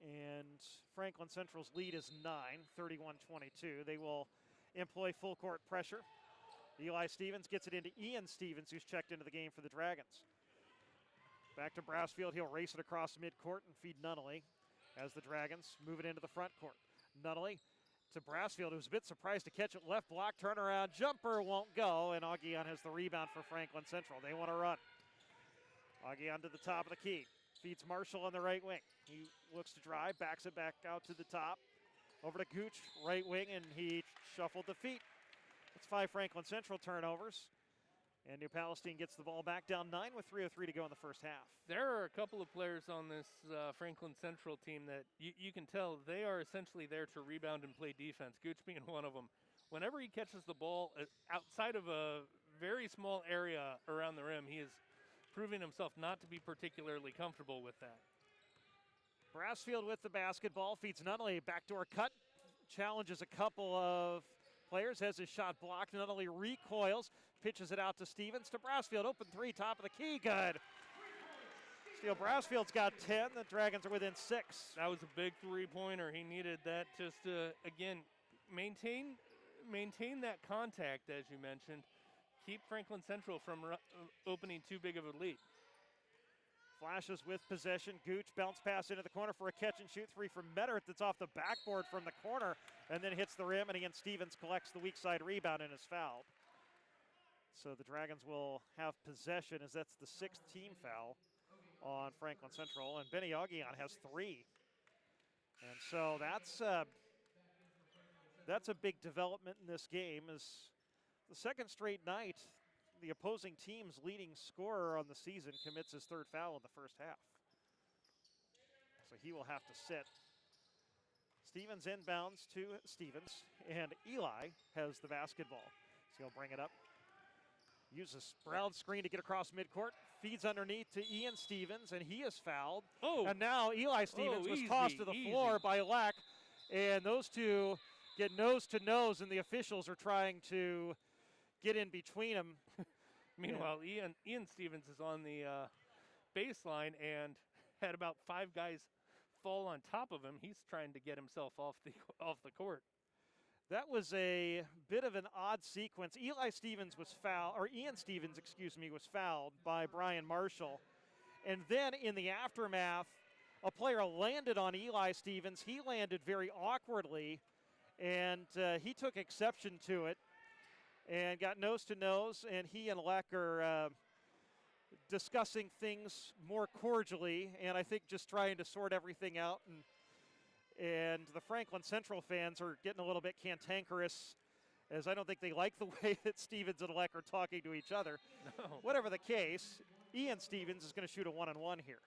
and Franklin Central's lead is 9, 31-22. They will employ full court pressure. Eli Stevens gets it into Ian Stevens, who's checked into the game for the Dragons. Back to Brassfield. He'll race it across midcourt and feed Nunnally as the Dragons move it into the front court. Nunnally to Brassfield, who's a bit surprised to catch it left block. Turnaround jumper won't go, and Augion has the rebound for Franklin Central. They want to run. Augion to the top of the key. Feeds Marshall on the right wing. He looks to drive, backs it back out to the top. Over to Gooch, right wing, and he shuffled the feet. It's 5 Franklin Central turnovers. And New Palestine gets the ball back, down 9 with 3:03 to go in the first half. There are a couple of players on this Franklin Central team that you can tell they are essentially there to rebound and play defense, Gooch being one of them. Whenever he catches the ball outside of a very small area around the rim, he is proving himself not to be particularly comfortable with that. Brassfield with the basketball, feeds Nunnally, backdoor cut, challenges a couple of players, has his shot blocked. Nunnally recoils, pitches it out to Stevens, to Brassfield, open three, top of the key, good. Steele Brassfield's got 10, the Dragons are within 6. That was a big three-pointer. He needed that just to, again, maintain that contact, as you mentioned. Keep Franklin Central from opening too big of a lead. Flashes with possession. Gooch bounce pass into the corner for a catch and shoot three from Mettert that's off the backboard from the corner and then hits the rim, and again Stevens collects the weak side rebound and is fouled. So the Dragons will have possession as that's the 6th team foul on Franklin Central, and Benny Augion has 3. And so that's a big development in this game, as the second straight night the opposing team's leading scorer on the season commits his 3rd foul in the first half. So he will have to sit. Stevens inbounds to Stevens, and Eli has the basketball. So he'll bring it up. Uses Brown's screen to get across midcourt. Feeds underneath to Ian Stevens, and he is fouled. Oh. And now Eli Stevens was Easy, tossed to the floor by Leck, and those two get nose to nose, and the officials are trying to get in between them. Meanwhile, Ian Stevens is on the baseline and had about 5 guys fall on top of him. He's trying to get himself off the court. That was a bit of an odd sequence. Ian Stevens was fouled by Brian Marshall. And then in the aftermath, a player landed on Eli Stevens. He landed very awkwardly, and he took exception to it and got nose to nose, and he and Leck are discussing things more cordially, and I think just trying to sort everything out. And the Franklin Central fans are getting a little bit cantankerous, as I don't think they like the way that Stevens and Leck are talking to each other. No. Whatever the case, Ian Stevens is going to shoot a 1-on-1 here.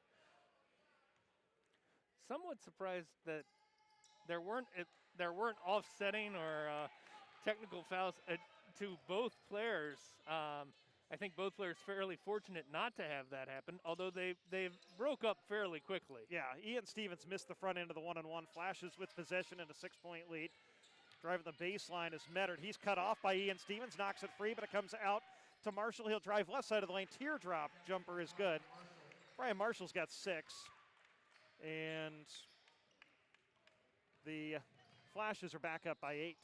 Somewhat surprised that there weren't offsetting or technical fouls to both players. I think both players fairly fortunate not to have that happen, although they broke up fairly quickly. Yeah, Ian Stevens missed the front end of the 1-on-1, flashes with possession and a 6-point lead. Driving the baseline is Mettert. He's cut off by Ian Stevens, knocks it free, but it comes out to Marshall. He'll drive left side of the lane. Teardrop jumper is good. Brian Marshall's got 6. And the Flashes are back up by 8.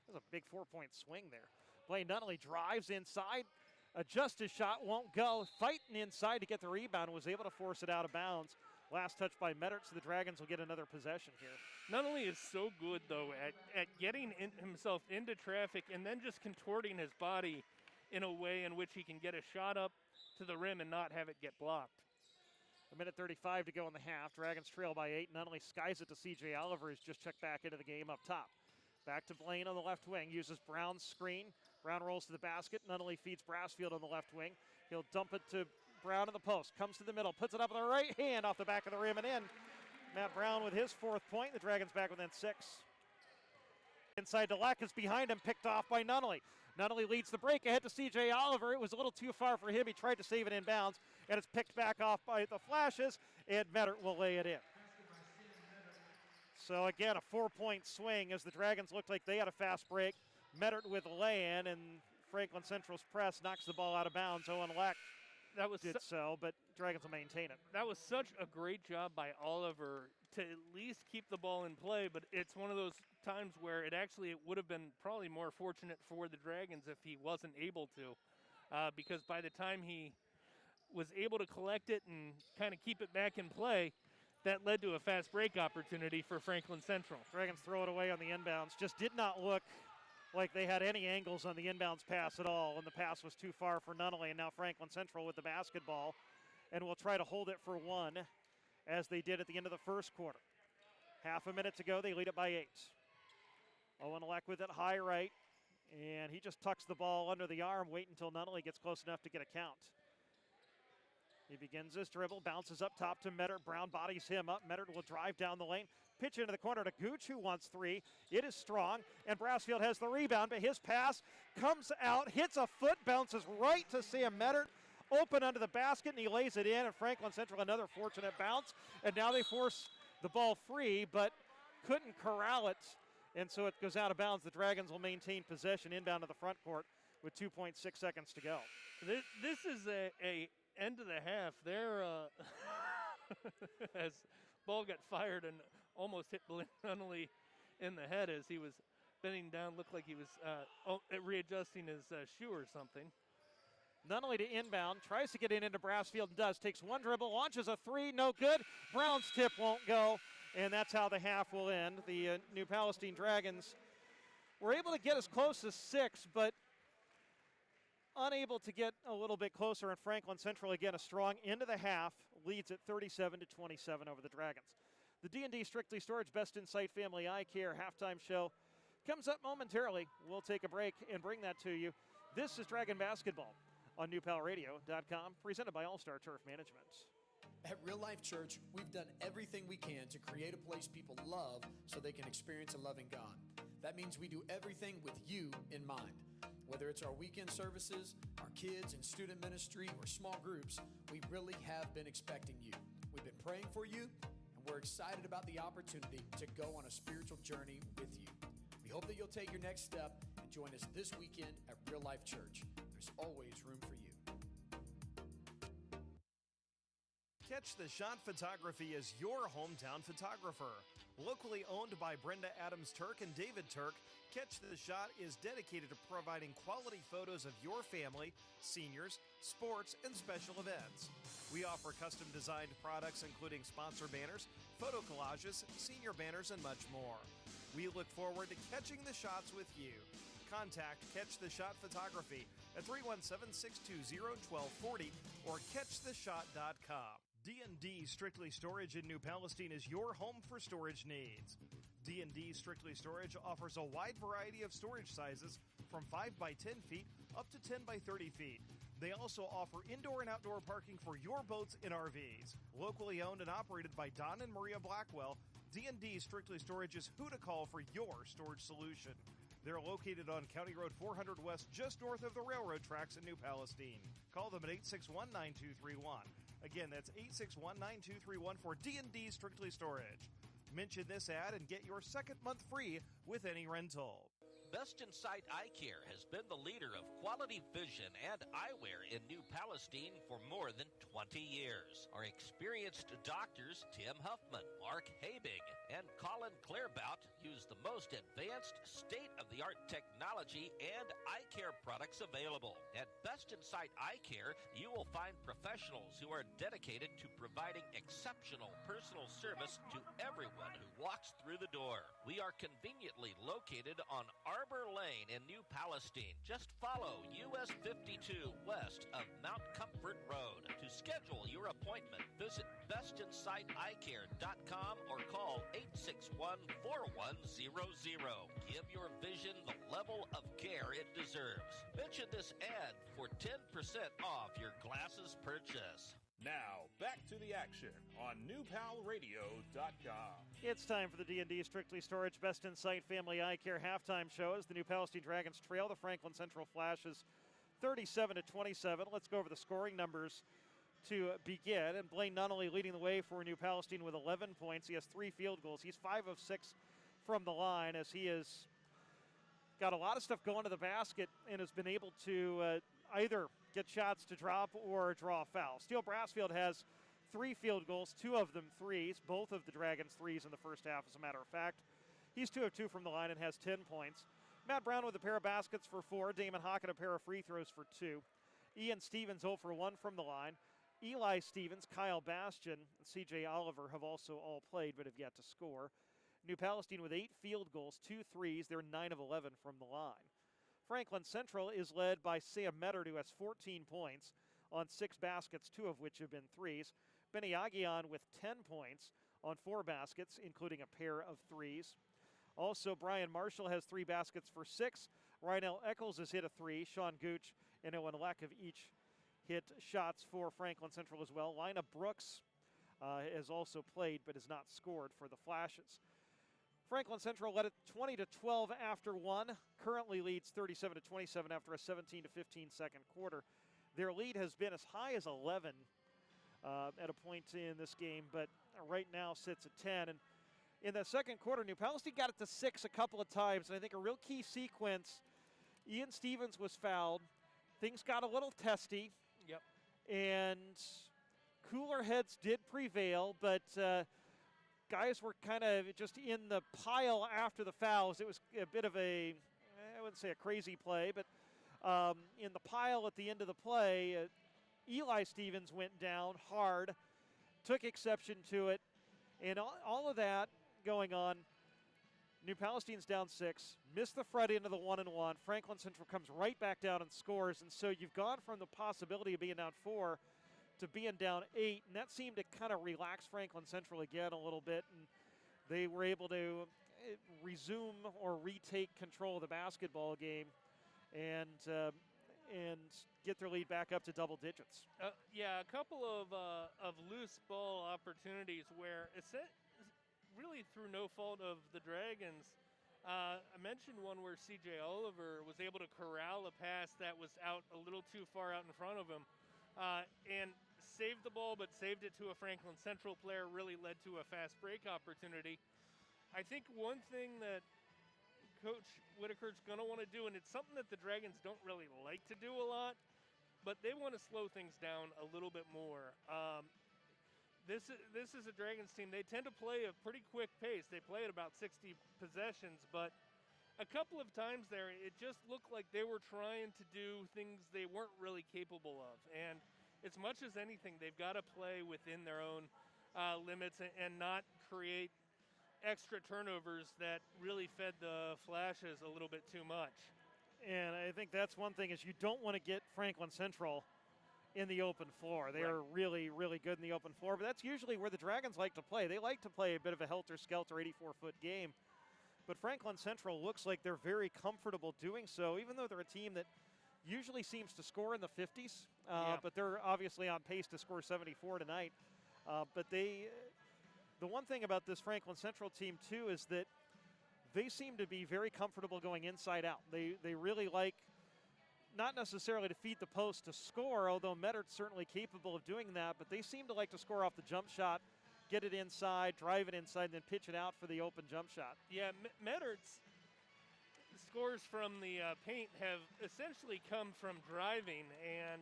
That's a big 4-point swing there. Blaine Nunnally drives inside. Adjusts his shot, won't go. Fighting inside to get the rebound, was able to force it out of bounds. Last touch by Mettert, so the Dragons will get another possession here. Nunnally is so good, though, at getting himself into traffic and then just contorting his body in a way in which he can get a shot up to the rim and not have it get blocked. 1:35 to go in the half. Dragons trail by 8. Nunnally skies it to C.J. Oliver, who's just checked back into the game up top. Back to Blaine on the left wing, uses Brown's screen. Brown rolls to the basket. Nunnally feeds Brassfield on the left wing. He'll dump it to Brown in the post. Comes to the middle, puts it up with the right hand off the back of the rim and in. Matt Brown with his 4th point. The Dragons back within 6. Inside to Leck is behind him, picked off by Nunnally. Nunnally leads the break ahead to C.J. Oliver. It was a little too far for him. He tried to save it in bounds, and it's picked back off by the Flashes, and Mettert will lay it in. So again, a 4-point swing as the Dragons looked like they had a fast break. Mettert with a lay-in, and Franklin Central's press knocks the ball out of bounds. Owen Leck did so, but Dragons will maintain it. That was such a great job by Oliver to at least keep the ball in play, but it's one of those times where it would have been probably more fortunate for the Dragons if he wasn't able to, because by the time he was able to collect it and kind of keep it back in play. That led to a fast break opportunity for Franklin Central. Dragons throw it away on the inbounds. Just did not look like they had any angles on the inbounds pass at all, and the pass was too far for Nunnally. And now Franklin Central with the basketball, and will try to hold it for one, as they did at the end of the first quarter. Half a minute to go, they lead it by 8. Owen Leck with it high right, and he just tucks the ball under the arm, wait until Nunnally gets close enough to get a count. He begins his dribble, bounces up top to Mettert. Brown bodies him up. Mettert will drive down the lane, pitch into the corner to Gooch, who wants three. It is strong, and Brassfield has the rebound, but his pass comes out, hits a foot, bounces right to Sam Mettert, open under the basket, and he lays it in, and Franklin Central another fortunate bounce, and now they force the ball free, but couldn't corral it, and so it goes out of bounds. The Dragons will maintain possession inbound to the front court with 2.6 seconds to go. This is a end of the half there as ball got fired and almost hit Nunnally in the head as he was bending down, looked like he was readjusting his shoe or something. Nunnally to inbound, tries to get it into Brassfield and does. Takes one dribble, launches a three, no good. Brown's tip won't go, and that's how the half will end. The New Palestine Dragons were able to get as close as 6, but unable to get a little bit closer, and Franklin Central again a strong end of the half, leads at 37-27 over the Dragons. The D&D Strictly Storage Best in Sight Family Eye Care halftime show comes up momentarily. We'll take a break and bring that to you. This is Dragon Basketball on newpalradio.com, presented by All Star Turf Management. At Real Life Church, we've done everything we can to create a place people love so they can experience a loving God. That means we do everything with you in mind. Whether it's our weekend services, our kids and student ministry, or small groups, we really have been expecting you. We've been praying for you, and we're excited about the opportunity to go on a spiritual journey with you. We hope that you'll take your next step and join us this weekend at Real Life Church. There's always room for you. Catch the Shot Photography is your hometown photographer. Locally owned by Brenda Adams Turk and David Turk, Catch the Shot is dedicated to providing quality photos of your family, seniors, sports, and special events. We offer custom designed products including sponsor banners, photo collages, senior banners, and much more. We look forward to catching the shots with you. Contact Catch the Shot Photography at 317-620-1240 or catchtheshot.com. D&D Strictly Storage in New Palestine is your home for storage needs. D&D Strictly Storage offers a wide variety of storage sizes from 5 by 10 feet up to 10 by 30 feet. They also offer indoor and outdoor parking for your boats and RVs. Locally owned and operated by Don and Maria Blackwell, D&D Strictly Storage is who to call for your storage solution. They're located on County Road 400 West, just north of the railroad tracks in New Palestine. Call them at 861-9231. Again, that's 861-9231 for D&D Strictly Storage. Mention this ad and get your second month free with any rental. Best in Sight Eye Care has been the leader of quality vision and eyewear in New Palestine for more than 20 years. Our experienced doctors, Tim Huffman, Mark Habig, and Colin Clairbout, use the most advanced state-of-the-art technology and eye care products available. At Best in Sight Eye Care, you will find professionals who are dedicated to providing exceptional personal service to everyone who walks through the door. We are conveniently located on Arbor Lane in New Palestine. Just follow US 52 west of Mount Comfort Road. To schedule your appointment, visit bestinsighteyecare.com or call 861-4100. Give your vision the level of care it deserves. Mention this ad for 10% off your glasses purchase. Now, back to the action on newpalradio.com. It's time for the D&D Strictly Storage Best in Sight Family Eye Care halftime show as the New Palestine Dragons trail the Franklin Central Flashes 37-27. Let's go over the scoring numbers to begin. And Blaine Nunnally leading the way for New Palestine with 11 points. He has 3 field goals. He's 5 of 6 from the line as he has got a lot of stuff going to the basket and has been able to either get shots to drop or draw a foul. Steele Brassfield has 3 field goals, 2 of them threes, both of the Dragons' threes in the first half, as a matter of fact. He's 2 of 2 from the line and has 10 points. Matt Brown with a pair of baskets for 4. Damon Hockett a pair of free throws for 2. Ian Stevens 0 for 1 from the line. Eli Stevens, Kyle Bastian, and C.J. Oliver have also all played but have yet to score. New Palestine with 8 field goals, 2 threes. They're 9 of 11 from the line. Franklin Central is led by Sam Mettert, who has 14 points on 6 baskets, 2 of which have been threes. Benny Aguian with 10 points on 4 baskets, including a pair of threes. Also, Brian Marshall has 3 baskets for 6. Rynell Eccles has hit a 3. Sean Gooch and Owen Leck have each hit shots for Franklin Central as well. Lina Brooks has also played but has not scored for the Flashes. Franklin Central led it 20-12 after 1. Currently leads 37-27 after a 17-15 second quarter. Their lead has been as high as 11 at a point in this game, but right now sits at 10. And in the second quarter, New Palestine got it to 6 a couple of times, and I think a real key sequence, Ian Stevens was fouled. Things got a little testy. Yep. And cooler heads did prevail, but guys were kind of just in the pile after the fouls. It was a bit of a, I wouldn't say a crazy play, but in the pile at the end of the play, Eli Stevens went down hard, took exception to it, and all of that going on. New Palestine's down 6, missed the front end of the 1-and-1. Franklin Central comes right back down and scores, and so you've gone from the possibility of being down 4 to being down 8, and that seemed to kind of relax Franklin Central again a little bit, and they were able to resume or retake control of the basketball game and get their lead back up to double digits. Yeah, a couple of loose ball opportunities where it's really through no fault of the Dragons. I mentioned one where C.J. Oliver was able to corral a pass that was out a little too far out in front of him and saved the ball, but saved it to a Franklin Central player, really led to a fast break opportunity. I think one thing that Coach Whitaker's going to want to do, and it's something that the Dragons don't really like to do a lot, but they want to slow things down a little bit more. This is a Dragons team. They tend to play a pretty quick pace. They play at about 60 possessions, but a couple of times there, it just looked like they were trying to do things they weren't really capable of. And as much as anything, they've got to play within their own limits and not create extra turnovers that really fed the Flashes a little bit too much. And I think that's one thing is you don't want to get Franklin Central in the open floor. They are really, really good in the open floor, but that's usually where the Dragons like to play. They like to play a bit of a helter-skelter 84-foot game. But Franklin Central looks like they're very comfortable doing so, even though they're a team that usually seems to score in the 50s. But they're obviously on pace to score 74 tonight. But the one thing about this Franklin Central team, too, is that they seem to be very comfortable going inside out. They really like not necessarily to feed the post to score, although Mettert's certainly capable of doing that, but they seem to like to score off the jump shot, get it inside, drive it inside, and then pitch it out for the open jump shot. Yeah, Mettert's scores from the paint have essentially come from driving, and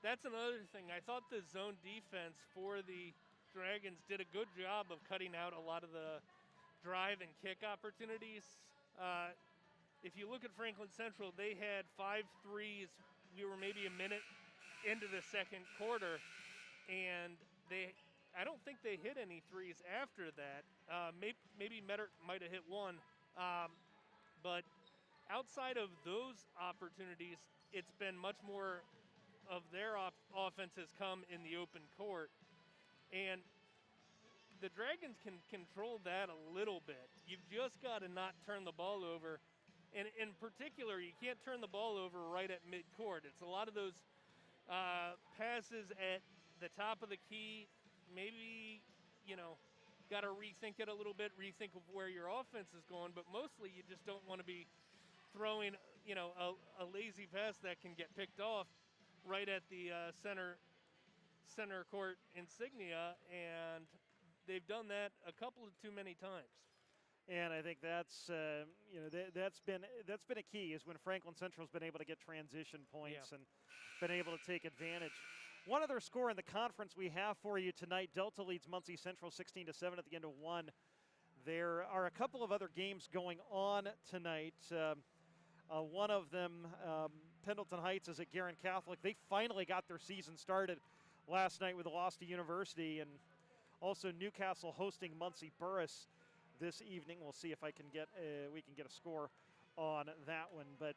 that's another thing. I thought the zone defense for the Dragons did a good job of cutting out a lot of the drive and kick opportunities. If you look at Franklin Central, they had 5 threes. We were maybe a minute into the second quarter, and I don't think they hit any threes after that. Maybe Mettert might have hit one. But outside of those opportunities, it's been much more of their offense has come in the open court. And the Dragons can control that a little bit. You've just got to not turn the ball over. And in particular, you can't turn the ball over right at midcourt. It's a lot of those passes at the top of the key. Maybe, got to rethink it a little bit, rethink of where your offense is going. But mostly you just don't want to be throwing, a lazy pass that can get picked off right at the center court insignia. And they've done that a couple of too many times. And I think that's that's been a key is when Franklin Central's been able to get transition points and been able to take advantage. One other score in the conference we have for you tonight: Delta leads Muncie Central 16-7 at the end of 1. There are a couple of other games going on tonight. One of them, Pendleton Heights, is at Guerin Catholic. They finally got their season started last night with a loss to University, and also Newcastle hosting Muncie Burris this evening. We'll see if we can get a score on that one. But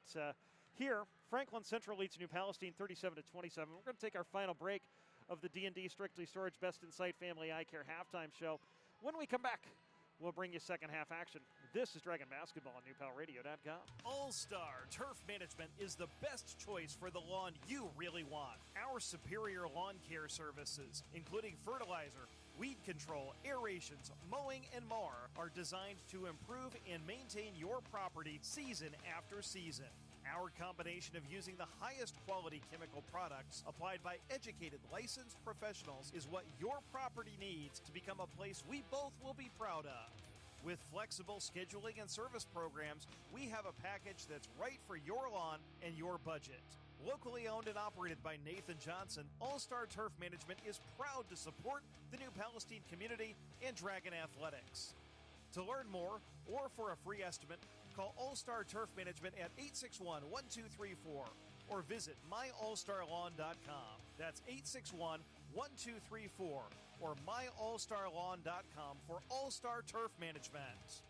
here, Franklin Central leads New Palestine 37-27. We're going to take our final break of the D&D Strictly Storage Best in Sight Family Eye Care halftime show. When we come back, we'll bring you second half action. This is Dragon Basketball on NewPalRadio.com. All-Star Turf Management is the best choice for the lawn you really want. Our superior lawn care services, including fertilizer, weed control, aerations, mowing, and more, are designed to improve and maintain your property season after season. Our combination of using the highest quality chemical products applied by educated, licensed professionals is what your property needs to become a place we both will be proud of. With flexible scheduling and service programs, we have a package that's right for your lawn and your budget. Locally owned and operated by Nathan Johnson, All-Star Turf Management is proud to support the New Palestine community and Dragon Athletics. To learn more or for a free estimate, call All-Star Turf Management at 861-1234 or visit myallstarlawn.com. That's 861-1234 or myallstarlawn.com for All-Star Turf Management.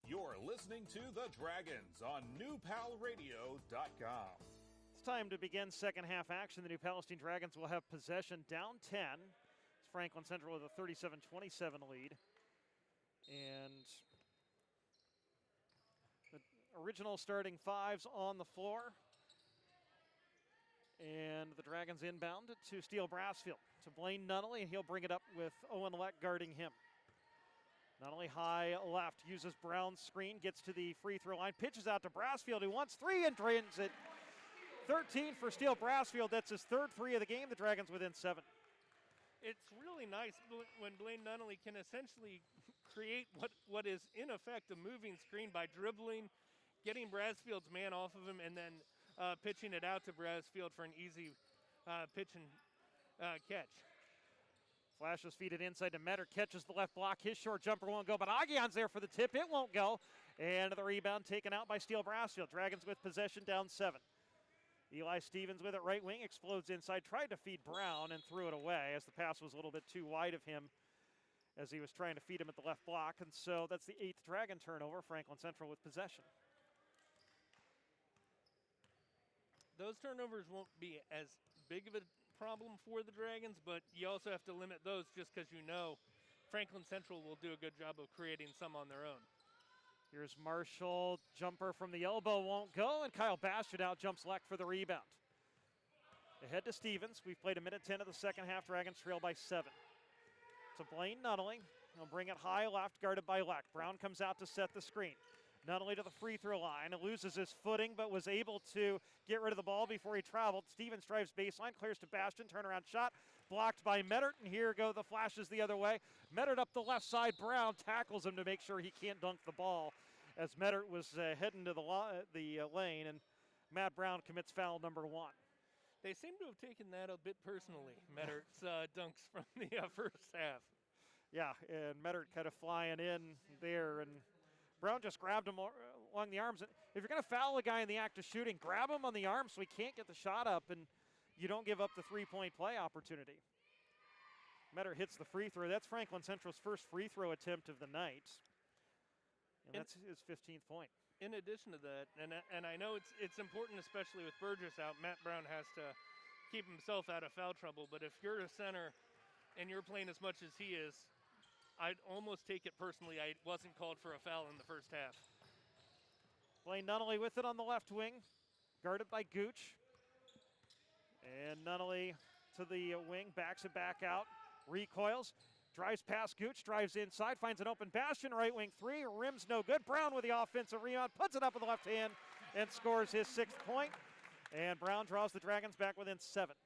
You're listening to The Dragons on NewPalRadio.com. It's time to begin second half action. The New Palestine Dragons will have possession down 10. It's Franklin Central with a 37-27 lead. And the original starting fives on the floor. And the Dragons inbound to Steele Brassfield. To Blaine Nunnally, and he'll bring it up with Owen Leck guarding him. Nunnally high left, uses Brown's screen, gets to the free throw line, pitches out to Brassfield, who wants three and drains it. 13 for Steele Brassfield. That's his third three of the game. The Dragons within 7. It's really nice when Blaine Nunnally can essentially create what is, in effect, a moving screen by dribbling, getting Brassfield's man off of him, and then pitching it out to Brassfield for an easy pitch and catch. Flashes feed it inside to Metter, catches the left block. His short jumper won't go, but Agion's there for the tip. It won't go. And the rebound taken out by Steele Brassfield. Dragons with possession down 7. Eli Stevens with it, right wing, explodes inside, tried to feed Brown and threw it away as the pass was a little bit too wide of him as he was trying to feed him at the left block. And so that's the 8th Dragon turnover. Franklin Central with possession. Those turnovers won't be as big of a problem for the Dragons, but you also have to limit those just because you know Franklin Central will do a good job of creating some on their own. Here's Marshall, jumper from the elbow won't go, and Kyle Bastian out jumps Leck for the rebound. Ahead to Stevens. We've played a minute 10 of the second half. Dragons trail by 7. To Blaine Nunnally. He'll bring it high left, guarded by Leck. Brown comes out to set the screen. Nunnally to the free throw line, loses his footing, but was able to get rid of the ball before he traveled. Stevens drives baseline, clears to Bastian, turnaround shot, blocked by Mettert, and here go the flashes the other way. Mettert up the left side, Brown tackles him to make sure he can't dunk the ball as Mettert was heading to the lane, and Matt Brown commits foul number 1. They seem to have taken that a bit personally, Mettert's dunks from the first half. Yeah, and Mettert kind of flying in there, and Brown just grabbed him along the arms. And if you're going to foul a guy in the act of shooting, grab him on the arm so he can't get the shot up and you don't give up the three-point play opportunity. Mettert hits the free throw. That's Franklin Central's first free throw attempt of the night. And that's his 15th point. In addition to that, and I know it's important, especially with Burgess out, Matt Brown has to keep himself out of foul trouble. But if you're a center and you're playing as much as he is, I'd almost take it personally. I wasn't called for a foul in the first half. Blaine Nunnally with it on the left wing, guarded by Gooch. And Nunnally to the wing, backs it back out, recoils, drives past Gooch, drives inside, finds an open Bastian, right wing three, rim's no good. Brown with the offensive rebound, puts it up with the left hand and scores his 6th point. And Brown draws the Dragons back within 7.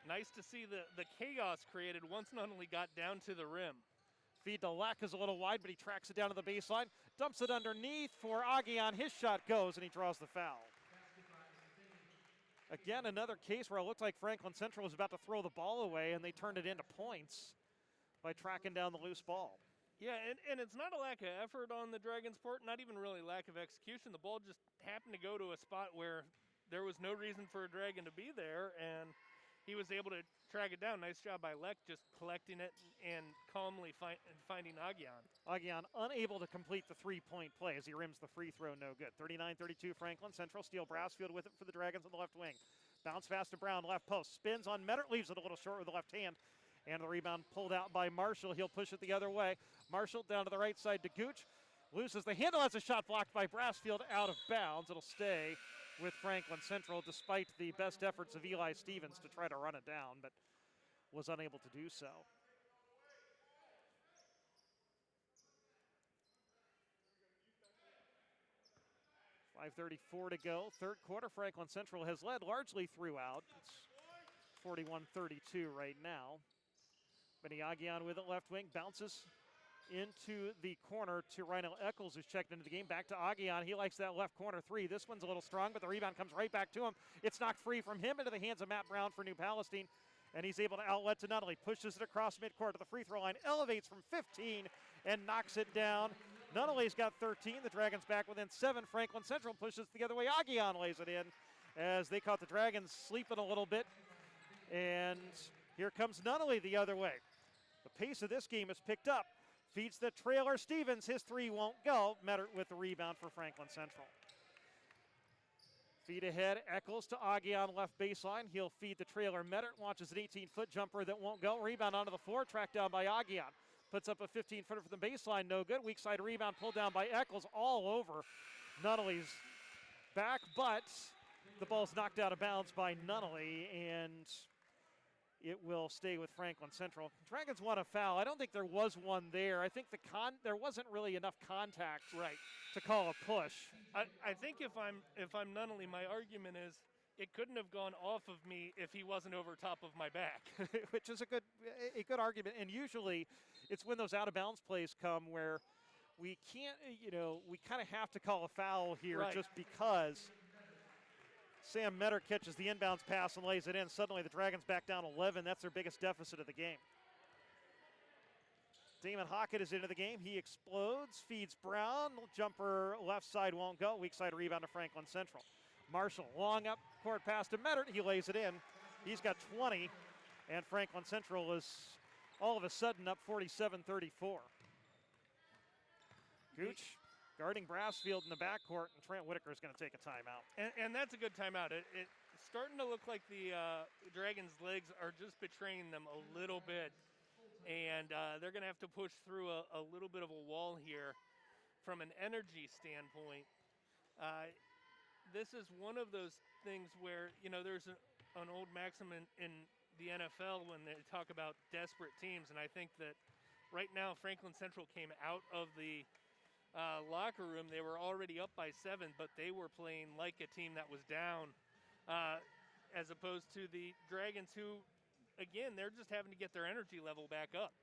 Nice to see the chaos created once Nunnally got down to the rim. Feed to Leck is a little wide, but he tracks it down to the baseline, dumps it underneath for Agion. His shot goes, and he draws the foul. Again, another case where it looked like Franklin Central was about to throw the ball away, and they turned it into points by tracking down the loose ball. Yeah, and it's not a lack of effort on the Dragons' part, not even really lack of execution. The ball just happened to go to a spot where there was no reason for a Dragon to be there, and he was able to track it down. Nice job by Leck, just collecting it and calmly finding Aguian. Aguian unable to complete the three-point play as he rims the free throw, no good. 39-32 Franklin Central. Steele Brassfield with it for the Dragons on the left wing. Bounce pass to Brown, left post. Spins on Mettert, leaves it a little short with the left hand. And the rebound pulled out by Marshall. He'll push it the other way. Marshall down to the right side to Gooch. Loses the handle as a shot blocked by Brassfield out of bounds. It'll stay with Franklin Central despite the best efforts of Eli Stevens to try to run it down, but was unable to do so. .534 to go. Third quarter, Franklin Central has led largely throughout. It's 41-32 right now. Benny Aguian with it left wing, bounces into the corner to Reinel Eccles, who's checked into the game. Back to Aguian. He likes that left corner three. This one's a little strong, but the rebound comes right back to him. It's knocked free from him into the hands of Matt Brown for New Palestine, and he's able to outlet to Nunnally. Pushes it across midcourt to the free throw line, elevates from 15 and knocks it down. Nunnally's got 13. The Dragons back within 7. Franklin Central pushes the other way. Aguian lays it in as they caught the Dragons sleeping a little bit. And here comes Nunnally the other way. The pace of this game is picked up. Feeds the trailer Stevens. His three won't go. Mettert with the rebound for Franklin Central. Feed ahead, Eccles to Aguian left baseline. He'll feed the trailer. Mettert launches an 18-foot jumper that won't go. Rebound onto the floor, tracked down by Aguian. Puts up a 15-footer from the baseline, no good. Weak side rebound pulled down by Eccles all over Nunnally's back, but the ball's knocked out of bounds by Nunnally, and it will stay with Franklin Central. Dragons want a foul. I don't think there was one there. I think there wasn't really enough contact to call a push. I think if I'm Nunnally, my argument is it couldn't have gone off of me if he wasn't over top of my back. Which is a good argument. And usually it's when those out of bounds plays come where we can't, we kind of have to call a foul here just because Sam Mettert catches the inbounds pass and lays it in. Suddenly the Dragons back down 11. That's their biggest deficit of the game. Damon Hockett is into the game. He explodes, feeds Brown. Jumper left side won't go. Weak side rebound to Franklin Central. Marshall, long up court pass to Mettert. He lays it in. He's got 20, and Franklin Central is all of a sudden up 47-34. Gooch guarding Brassfield in the backcourt, and Trent Whitaker is going to take a timeout. And that's a good timeout. It's starting to look like the Dragons' legs are just betraying them a little bit, and they're going to have to push through a little bit of a wall here from an energy standpoint. This is one of those things where, there's an old maxim in the NFL when they talk about desperate teams, and I think that right now Franklin Central came out of the locker room. They were already up by 7, but they were playing like a team that was down, as opposed to the Dragons who, again, they're just having to get their energy level back up.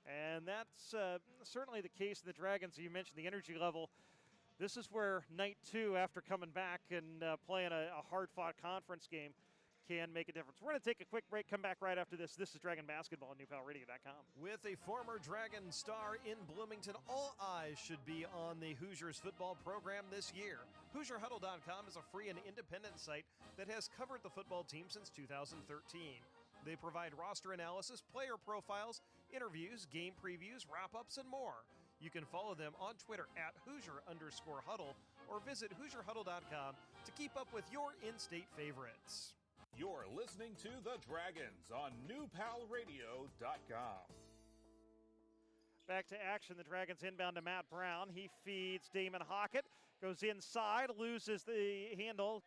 And that's certainly the case of the Dragons. You mentioned the energy level. This is where night 2, after coming back and playing a hard-fought conference game, can make a difference. We're going to take a quick break, come back right after this. This is Dragon Basketball on NewPalRadio.com. With a former Dragon star in Bloomington, all eyes should be on the Hoosiers football program this year. HoosierHuddle.com is a free and independent site that has covered the football team since 2013. They provide roster analysis, player profiles, interviews, game previews, wrap-ups, and more. You can follow them on Twitter at Hoosier_Huddle or visit HoosierHuddle.com to keep up with your in-state favorites. You're listening to The Dragons on NewPalRadio.com. Back to action. The Dragons inbound to Matt Brown. He feeds Damon Hockett. Goes inside, loses the handle,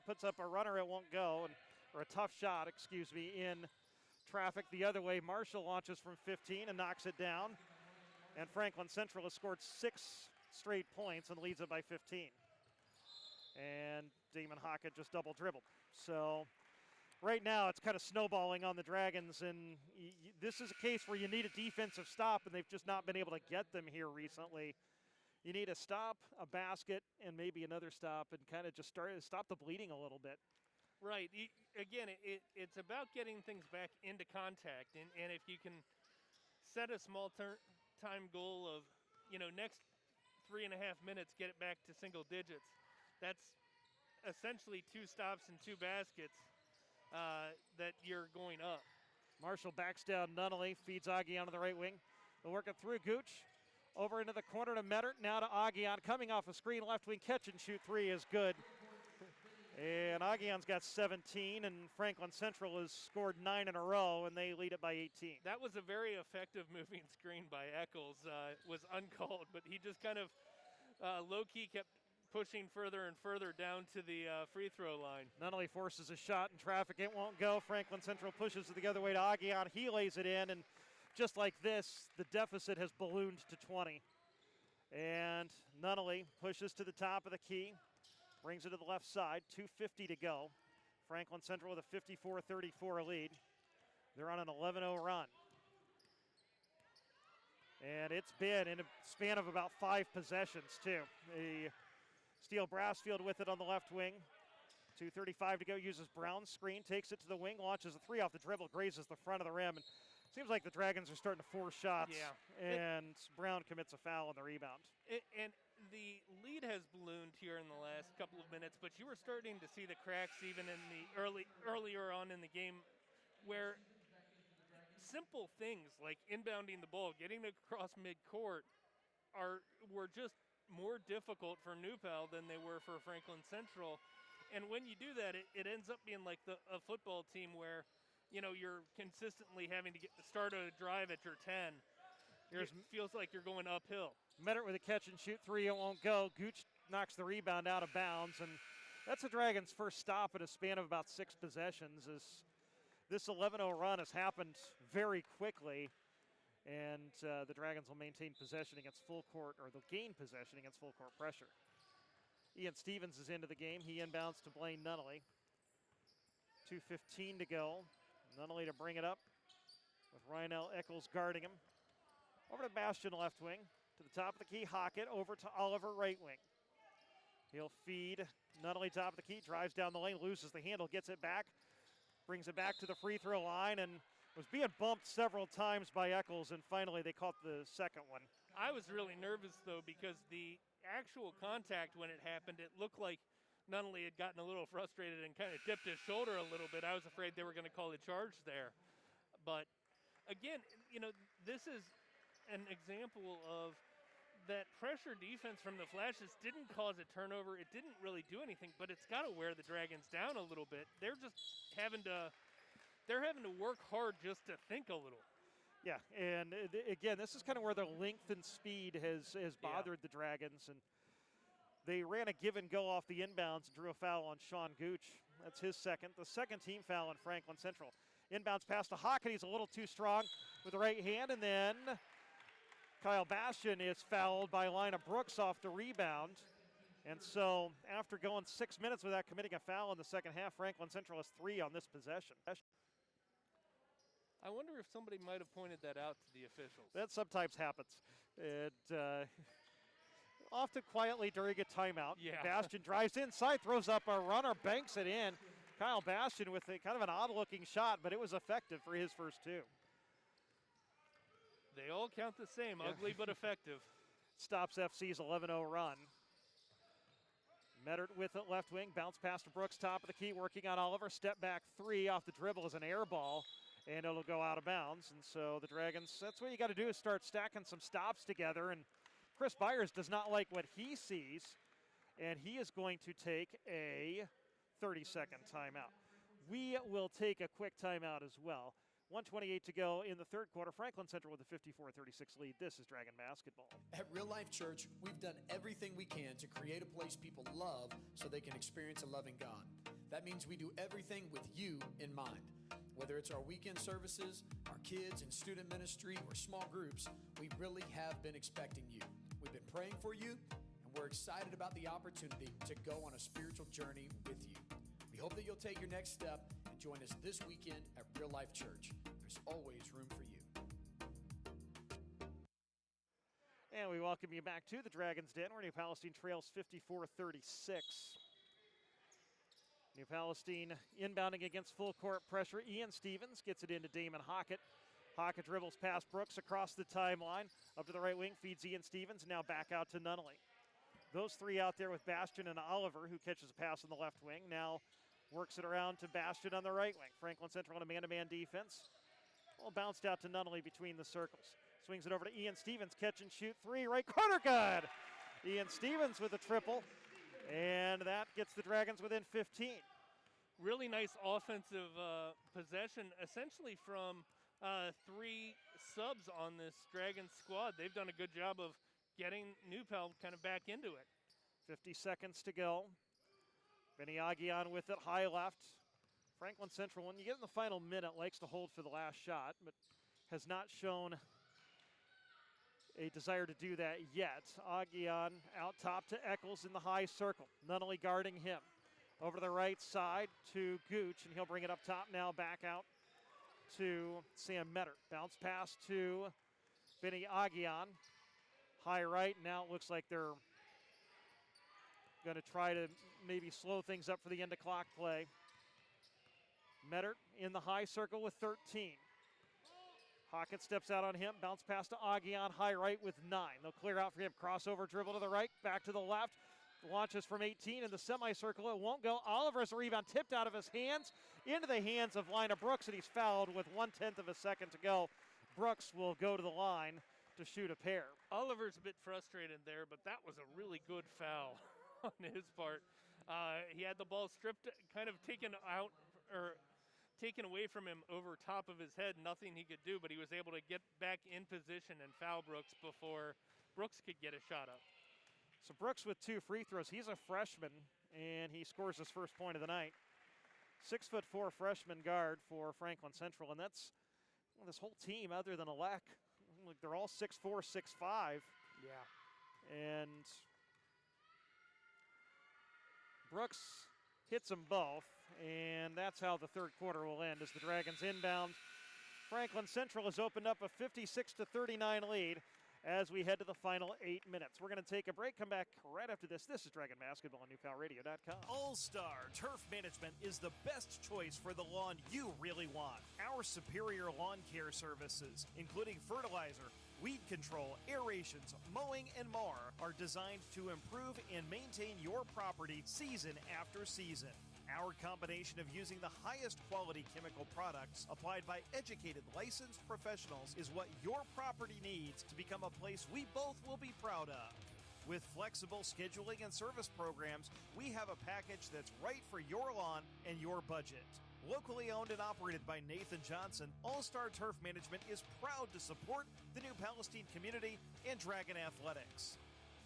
puts up a runner. It won't go, or a tough shot, in traffic the other way. Marshall launches from 15 and knocks it down. And Franklin Central has scored 6 straight points and leads it by 15. And Damon Hockett just double dribbled. So right now it's kind of snowballing on the Dragons, and this is a case where you need a defensive stop, and they've just not been able to get them here recently. You need a stop, a basket, and maybe another stop, and kind of just stop the bleeding a little bit. Right. Again, it's about getting things back into contact, and if you can set a small time goal of, next 3.5 minutes, get it back to single digits. That's essentially 2 stops and 2 baskets. that you're going up. Marshall backs down Nunnally, feeds Aguian on the right wing. They'll work it through Gooch. Over into the corner to Mettert, now to Aguian. Coming off a screen, left wing catch and shoot three is good. And Aguian's got 17, and Franklin Central has scored 9 in a row, and they lead it by 18. That was a very effective moving screen by Eccles. Was uncalled, but he just kind of low-key kept pushing further and further down to the free throw line. Nunnally forces a shot in traffic. It won't go. Franklin Central pushes it the other way to Aguian. He lays it in, and just like this, the deficit has ballooned to 20. And Nunnally pushes to the top of the key, brings it to the left side, 2:50 to go. Franklin Central with a 54-34 lead. They're on an 11-0 run. And it's been in a span of about 5 possessions, too. Steele Brassfield with it on the left wing. 2:35 to go, uses Brown's screen, takes it to the wing, launches a three off the dribble, grazes the front of the rim. And seems like the Dragons are starting to force shots. Yeah. And Brown commits a foul on the rebound. And the lead has ballooned here in the last couple of minutes, but you were starting to see the cracks even in the earlier on in the game where simple things like inbounding the ball, getting across midcourt were just more difficult for New Pal than they were for Franklin Central. And when you do that, it ends up being like a football team where, you're consistently having to start a drive at your 10. It feels like you're going uphill. Mettert with a catch and shoot three, it won't go. Gooch knocks the rebound out of bounds, and that's the Dragons' first stop in a span of about 6 possessions. As this 11-0 run has happened very quickly, and the Dragons will maintain possession against full court, or they'll gain possession against full court pressure. Ian Stevens is into the game. He inbounds to Blaine Nunnally. 2:15 to go. Nunnally to bring it up with Ryanell Eccles guarding him. Over to Bastian left wing. To the top of the key, Hockett over to Oliver right wing. He'll feed Nunnally top of the key, drives down the lane, loses the handle, gets it back, brings it back to the free throw line, and was being bumped several times by Eccles, and finally they caught the second one. I was really nervous, though, because the actual contact when it happened, it looked like Nunnally had gotten a little frustrated and kind of dipped his shoulder a little bit. I was afraid they were going to call a charge there. But, again, this is an example of that pressure defense from the Flashes didn't cause a turnover. It didn't really do anything, but it's got to wear the Dragons down a little bit. They're just having to work hard just to think a little. Yeah, and again, this is kind of where the length and speed has bothered the Dragons, and they ran a give and go off the inbounds and drew a foul on Sean Gooch. That's his second. The second team foul on Franklin Central. Inbounds pass to Hockett. He's a little too strong with the right hand, and then Kyle Bastian is fouled by Lina Brooks off the rebound. And so after going 6 minutes without committing a foul in the second half, Franklin Central has 3 on this possession. I wonder if somebody might have pointed that out to the officials. That sometimes happens. Often quietly during a timeout. Yeah. Bastian drives inside, throws up a runner, banks it in. Kyle Bastian with a kind of an odd-looking shot, but it was effective for his first 2. They all count the same, ugly but effective. Stops FC's 11-0 run. Mettert with it, left wing, bounce pass to Brooks, top of the key, working on Oliver. Step back 3 off the dribble is an air ball, and it'll go out of bounds. And so the Dragons, that's what you got to do, is start stacking some stops together. And Chris Byers does not like what he sees, and he is going to take a 30-second timeout. We will take a quick timeout as well. 1:28 to go in the third quarter. Franklin Central with a 54-36 lead. This is Dragon Basketball. At Real Life Church, we've done everything we can to create a place people love so they can experience a loving God. That means we do everything with you in mind. Whether it's our weekend services, our kids and student ministry, or small groups, we really have been expecting you. We've been praying for you, and we're excited about the opportunity to go on a spiritual journey with you. We hope that you'll take your next step and join us this weekend at Real Life Church. There's always room for you. And we welcome you back to the Dragons' Den, where New Palestine trails 54-36. New Palestine inbounding against full court pressure. Ian Stevens gets it into Damon Hockett. Hockett dribbles past Brooks across the timeline. Up to the right wing, feeds Ian Stevens, now back out to Nunnally. Those 3 out there with Bastian and Oliver, who catches a pass on the left wing. Now Works it around to Bastion on the right wing. Franklin Central on a man-to-man defense. Well, bounced out to Nunnally between the circles. Swings it over to Ian Stevens. Catch and shoot three. Right corner, good. Ian Stevens with a triple. And that gets the Dragons within 15. Really nice offensive possession, essentially from three subs on this Dragons squad. They've done a good job of getting New Pal kind of back into it. 50 seconds to go. Benny Aguian with it, high left. Franklin Central, when you get in the final minute, likes to hold for the last shot, but has not shown a desire to do that yet. Aguian out top to Eccles in the high circle. Nunnally guarding him. Over to the right side to Gooch, and he'll bring it up top now, back out to Sam Metter. Bounce pass to Benny Aguian. High right, now it looks like they're going to try to maybe slow things up for the end of clock play. Metter in the high circle with 13. Hawkins steps out on him, bounce pass to Aguian, high right with 9. They'll clear out for him, crossover dribble to the right, back to the left. Launches from 18 in the semicircle, it won't go. Oliver's rebound tipped out of his hands into the hands of Lina Brooks, and he's fouled with 1/10 of a second to go. Brooks will go to the line to shoot a pair. Oliver's a bit frustrated there, but that was a really good foul on his part. He had the ball stripped, kind of taken out, or taken away from him over top of his head. Nothing he could do, but he was able to get back in position and foul Brooks before Brooks could get a shot up. So Brooks with 2 free throws. He's a freshman, and he scores his first point of the night. 6'4" freshman guard for Franklin Central, and that's this whole team other than Alec. Like they're all 6'4", 6'5". Yeah. And Brooks hits them both, and that's how the third quarter will end as the Dragons inbound. Franklin Central has opened up a 56-39 lead as we head to the final 8 minutes. We're going to take a break, come back right after this. This is Dragon Basketball on NewPalRadio.com. All-Star Turf Management is the best choice for the lawn you really want. Our superior lawn care services, including fertilizer, weed control, aerations, mowing, and more, are designed to improve and maintain your property season after season. Our combination of using the highest quality chemical products applied by educated, licensed professionals is what your property needs to become a place we both will be proud of. With flexible scheduling and service programs, we have a package that's right for your lawn and your budget. Locally owned and operated by Nathan Johnson, All-Star Turf Management is proud to support the New Palestine community and Dragon Athletics.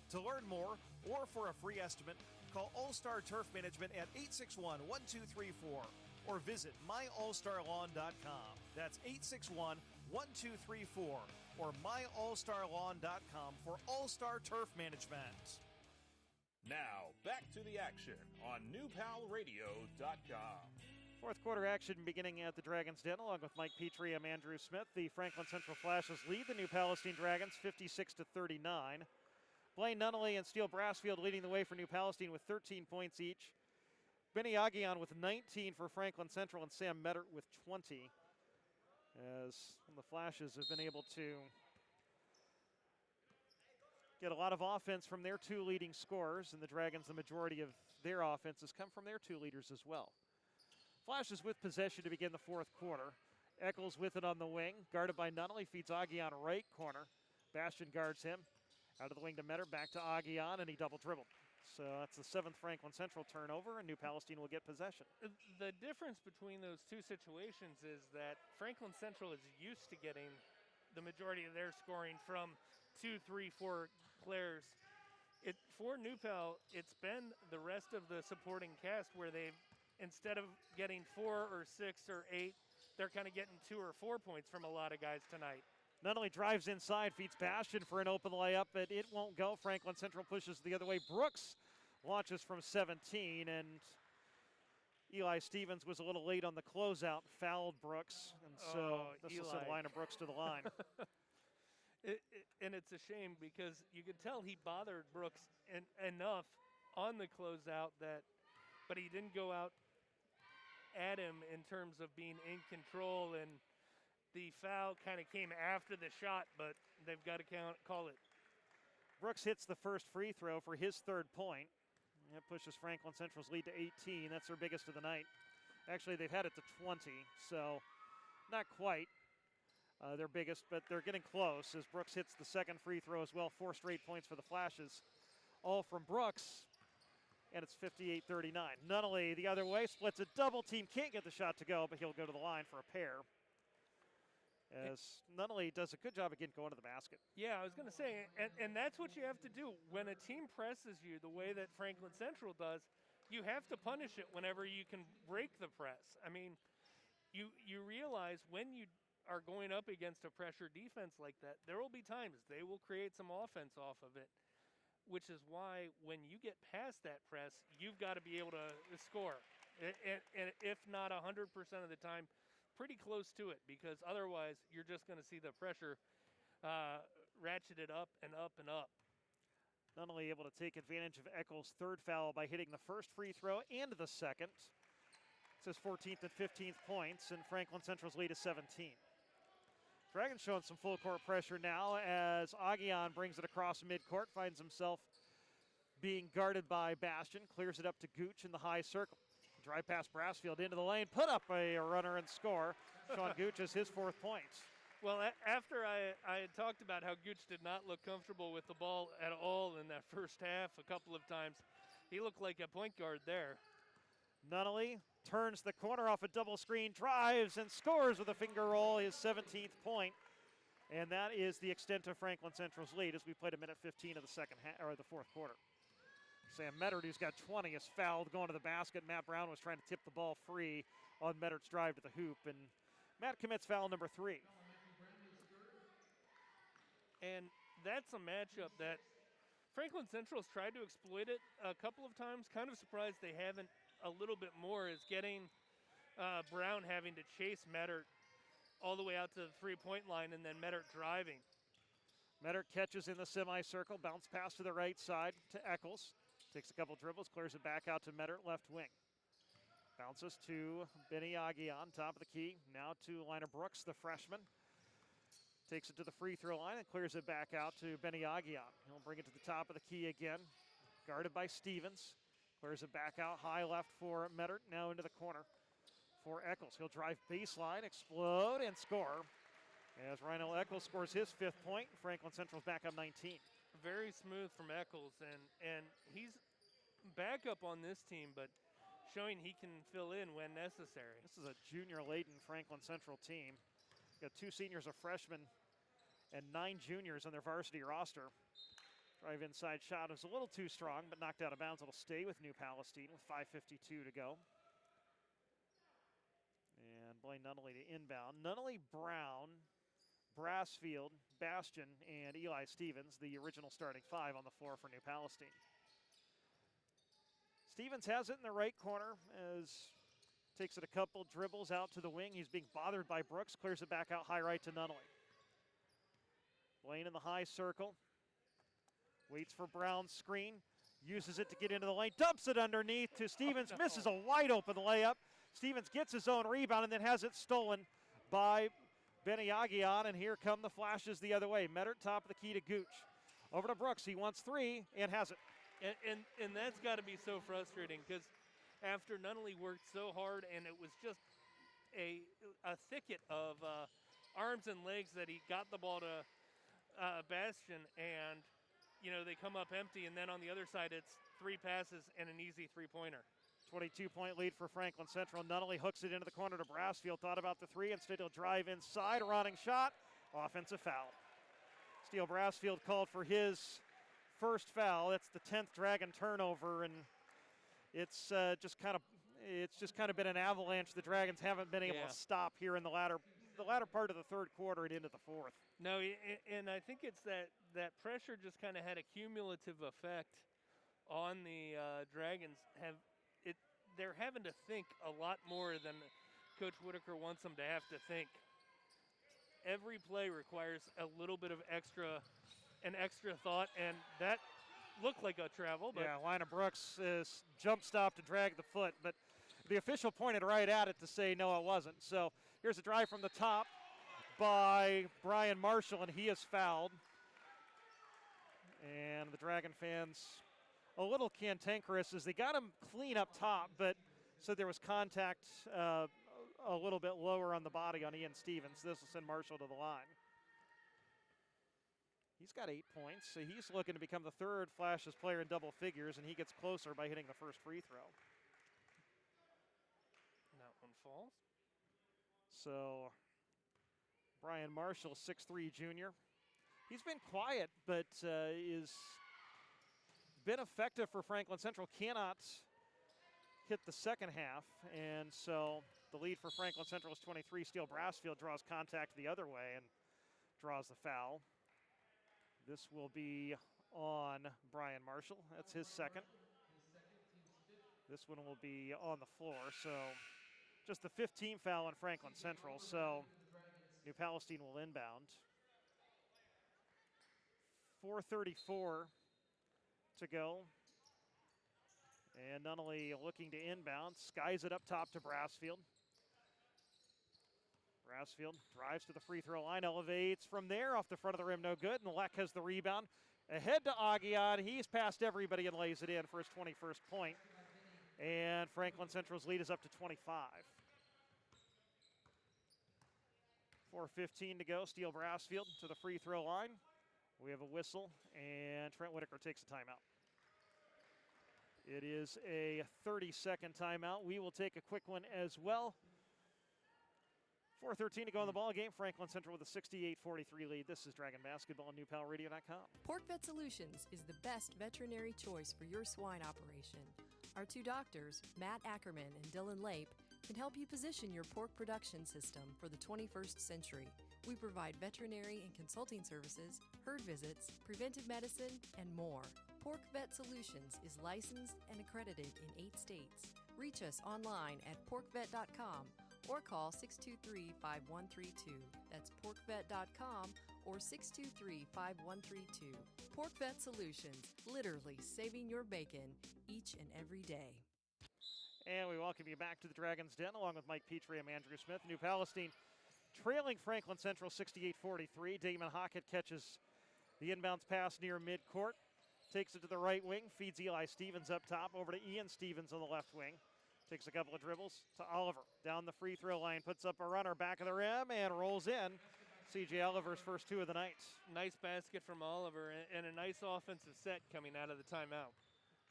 To learn more or for a free estimate, call All-Star Turf Management at 861-1234 or visit myallstarlawn.com. That's 861-1234 or myallstarlawn.com for All-Star Turf Management. Now, back to the action on NewPalRadio.com. Fourth quarter action beginning at the Dragons' Den, along with Mike Petrie. I'm Andrew Smith. The Franklin Central Flashes lead the New Palestine Dragons 56-39. Blaine Nunnally and Steele Brassfield leading the way for New Palestine with 13 points each. Benny Aguian with 19 for Franklin Central, and Sam Metter with 20. As the Flashes have been able to get a lot of offense from their 2 leading scorers, and the Dragons, the majority of their offenses come from their 2 leaders as well. Flashes with possession to begin the fourth quarter. Eccles with it on the wing, guarded by Nunnally, feeds Aguian right corner. Bastion guards him. Out of the wing to Metter, back to Aguian, and he double dribbled. So that's the 7th Franklin Central turnover, and New Palestine will get possession. The difference between those 2 situations is that Franklin Central is used to getting the majority of their scoring from 2, 3, 4 players. For New Pal, it's been the rest of the supporting cast where they've, instead of getting 4 or 6 or 8, they're kind of getting 2 or 4 points from a lot of guys tonight. Nunnally drives inside, feeds Bastion for an open layup, but it won't go. Franklin Central pushes the other way. Brooks launches from 17, and Eli Stevens was a little late on the closeout, fouled Brooks, and so this will send Lina Brooks to the line. And it's a shame because you could tell he bothered Brooks enough on the closeout but he didn't go out at him in terms of being in control, and the foul kind of came after the shot, but they've got to call it. Brooks hits the first free throw for his 3rd point, It pushes Franklin Central's lead to 18. That's their biggest of the night. Actually, they've had it to 20, so not quite their biggest, but they're getting close as Brooks hits the second free throw as well. 4 straight points for the Flashes, all from Brooks, and it's 58-39. Nunnally the other way, splits a double team, can't get the shot to go, but he'll go to the line for a pair. As Nunnally does a good job again going to the basket. Yeah, I was going to say, and that's what you have to do. When a team presses you the way that Franklin Central does, you have to punish it whenever you can break the press. I mean, you realize when you are going up against a pressure defense like that, there will be times they will create some offense off of it, which is why when you get past that press, you've got to be able to score. And if not 100% of the time, pretty close to it, because otherwise you're just going to see the pressure ratcheted up and up and up. Not only able to take advantage of Eccles' third foul by hitting the first free throw and the second. It's his 14th and 15th points, and Franklin Central's lead is 17. Dragons showing some full court pressure now as Aguian brings it across midcourt, finds himself being guarded by Bastion, clears it up to Gooch in the high circle. Drive past Brassfield into the lane, put up a runner and score. Sean Gooch has his 4th points. Well, after I had talked about how Gooch did not look comfortable with the ball at all in that first half a couple of times, he looked like a point guard there. Nunnally turns the corner off a double screen, drives and scores with a finger roll, his 17th point. And that is the extent of Franklin Central's lead as we played a minute 15 of the the fourth quarter. Sam Mettert, who's got 20, is fouled going to the basket. Matt Brown was trying to tip the ball free on Mettert's drive to the hoop, and Matt commits foul number 3. And that's a matchup that Franklin Central's tried to exploit it a couple of times. Kind of surprised they haven't a little bit more, is getting Brown having to chase Mettert all the way out to the three-point line and then Mettert driving. Mettert catches in the semicircle, bounce pass to the right side to Eccles. Takes a couple dribbles, clears it back out to Mettert, left wing. Bounces to Benny Aguian, top of the key. Now to Liner Brooks, the freshman. Takes it to the free throw line and clears it back out to Benny Aguian. He'll bring it to the top of the key again. Guarded by Stevens. Clears it back out high left for Mettert, now into the corner for Eccles. He'll drive baseline, explode, and score. As Rhino Eccles scores his 5th point, Franklin Central's back up 19. Very smooth from Eccles, and he's back up on this team, but showing he can fill in when necessary. This is a junior-laden Franklin Central team. Got 2 seniors, a freshman, and 9 juniors on their varsity roster. Drive inside shot was a little too strong, but knocked out of bounds. It'll stay with New Palestine with 5:52 to go. And Blaine Nunnally to inbound. Nunnally, Brown, Brassfield, Bastion, and Eli Stevens, the original starting 5 on the floor for New Palestine. Stevens has it in the right corner as takes it a couple dribbles out to the wing. He's being bothered by Brooks, clears it back out high right to Nunnally. Blaine in the high circle. Waits for Brown's screen, uses it to get into the lane, dumps it underneath to Stevens, misses a wide open layup. Stevens gets his own rebound and then has it stolen by Benny Aguian, and here come the Flashes the other way. Mettert top of the key to Gooch. Over to Brooks, he wants 3 and has it. And that's got to be so frustrating because after Nunnally worked so hard and it was just a thicket of arms and legs that he got the ball to Bastion, and they come up empty, and then on the other side it's 3 passes and an easy 3-pointer. 22-point lead for Franklin Central. Nunnally hooks it into the corner to Brassfield. Thought about the 3. Instead, he'll drive inside. A running shot. Offensive foul. Steele Brassfield called for his first foul. That's the 10th Dragon turnover, and it's just kind of been an avalanche. The Dragons haven't been able to stop here in the latter part of the third quarter and into the fourth. No, and I think it's that pressure just kind of had a cumulative effect on the Dragons. They're having to think a lot more than Coach Whitaker wants them to have to think. Every play requires a little bit of extra thought, and that looked like a travel. But yeah, Lina Brooks is jump stop to drag the foot, but the official pointed right at it to say no, it wasn't. So here's a drive from the top by Brian Marshall, and he is fouled. And the Dragon fans a little cantankerous as they got him clean up top, but so there was contact a little bit lower on the body on Ian Stevens. This will send Marshall to the line. He's got 8 points, so he's looking to become the third Flashes player in double figures, and he gets closer by hitting the first free throw. That one falls. So Brian Marshall, 6'3" junior. He's been quiet, but is been effective for Franklin Central. Cannot hit the second half, and so the lead for Franklin Central is 23. Steele Brassfield draws contact the other way and draws the foul. This will be on Brian Marshall. That's his second. This one will be on the floor, so just the 15th foul on Franklin Central, so New Palestine will inbound. 4:34 to go. And not only looking to inbound, skies it up top to Brassfield. Brassfield drives to the free throw line, elevates from there off the front of the rim, no good, and Leck has the rebound. Ahead to Aguian, he's past everybody and lays it in for his 21st point. And Franklin Central's lead is up to 25. 4:15 to go, Steele Brassfield to the free throw line. We have a whistle, and Trent Whitaker takes a timeout. It is a 30-second timeout. We will take a quick one as well. 4:13 to go in the ball game. Franklin Central with a 68-43 lead. This is Dragon Basketball on NewPalRadio.com. PorkVet Solutions is the best veterinary choice for your swine operation. Our two doctors, Matt Ackerman and Dylan Lape, can help you position your pork production system for the 21st century. We provide veterinary and consulting services, herd visits, preventive medicine, and more. PorkVet Solutions is licensed and accredited in 8 states. Reach us online at porkvet.com or call 623-5132. That's porkvet.com or 623-5132. PorkVet Solutions, literally saving your bacon each and every day. And we welcome you back to the Dragon's Den along with Mike Petrie and Andrew Smith. New Palestine trailing Franklin Central 68-43. Damon Hockett catches the inbounds pass near midcourt. Takes it to the right wing, feeds Eli Stevens up top, over to Ian Stevens on the left wing. Takes a couple of dribbles to Oliver. Down the free throw line, puts up a runner, back of the rim, and rolls in. C.J. Oliver's first 2 of the night. Nice basket from Oliver, and a nice offensive set coming out of the timeout.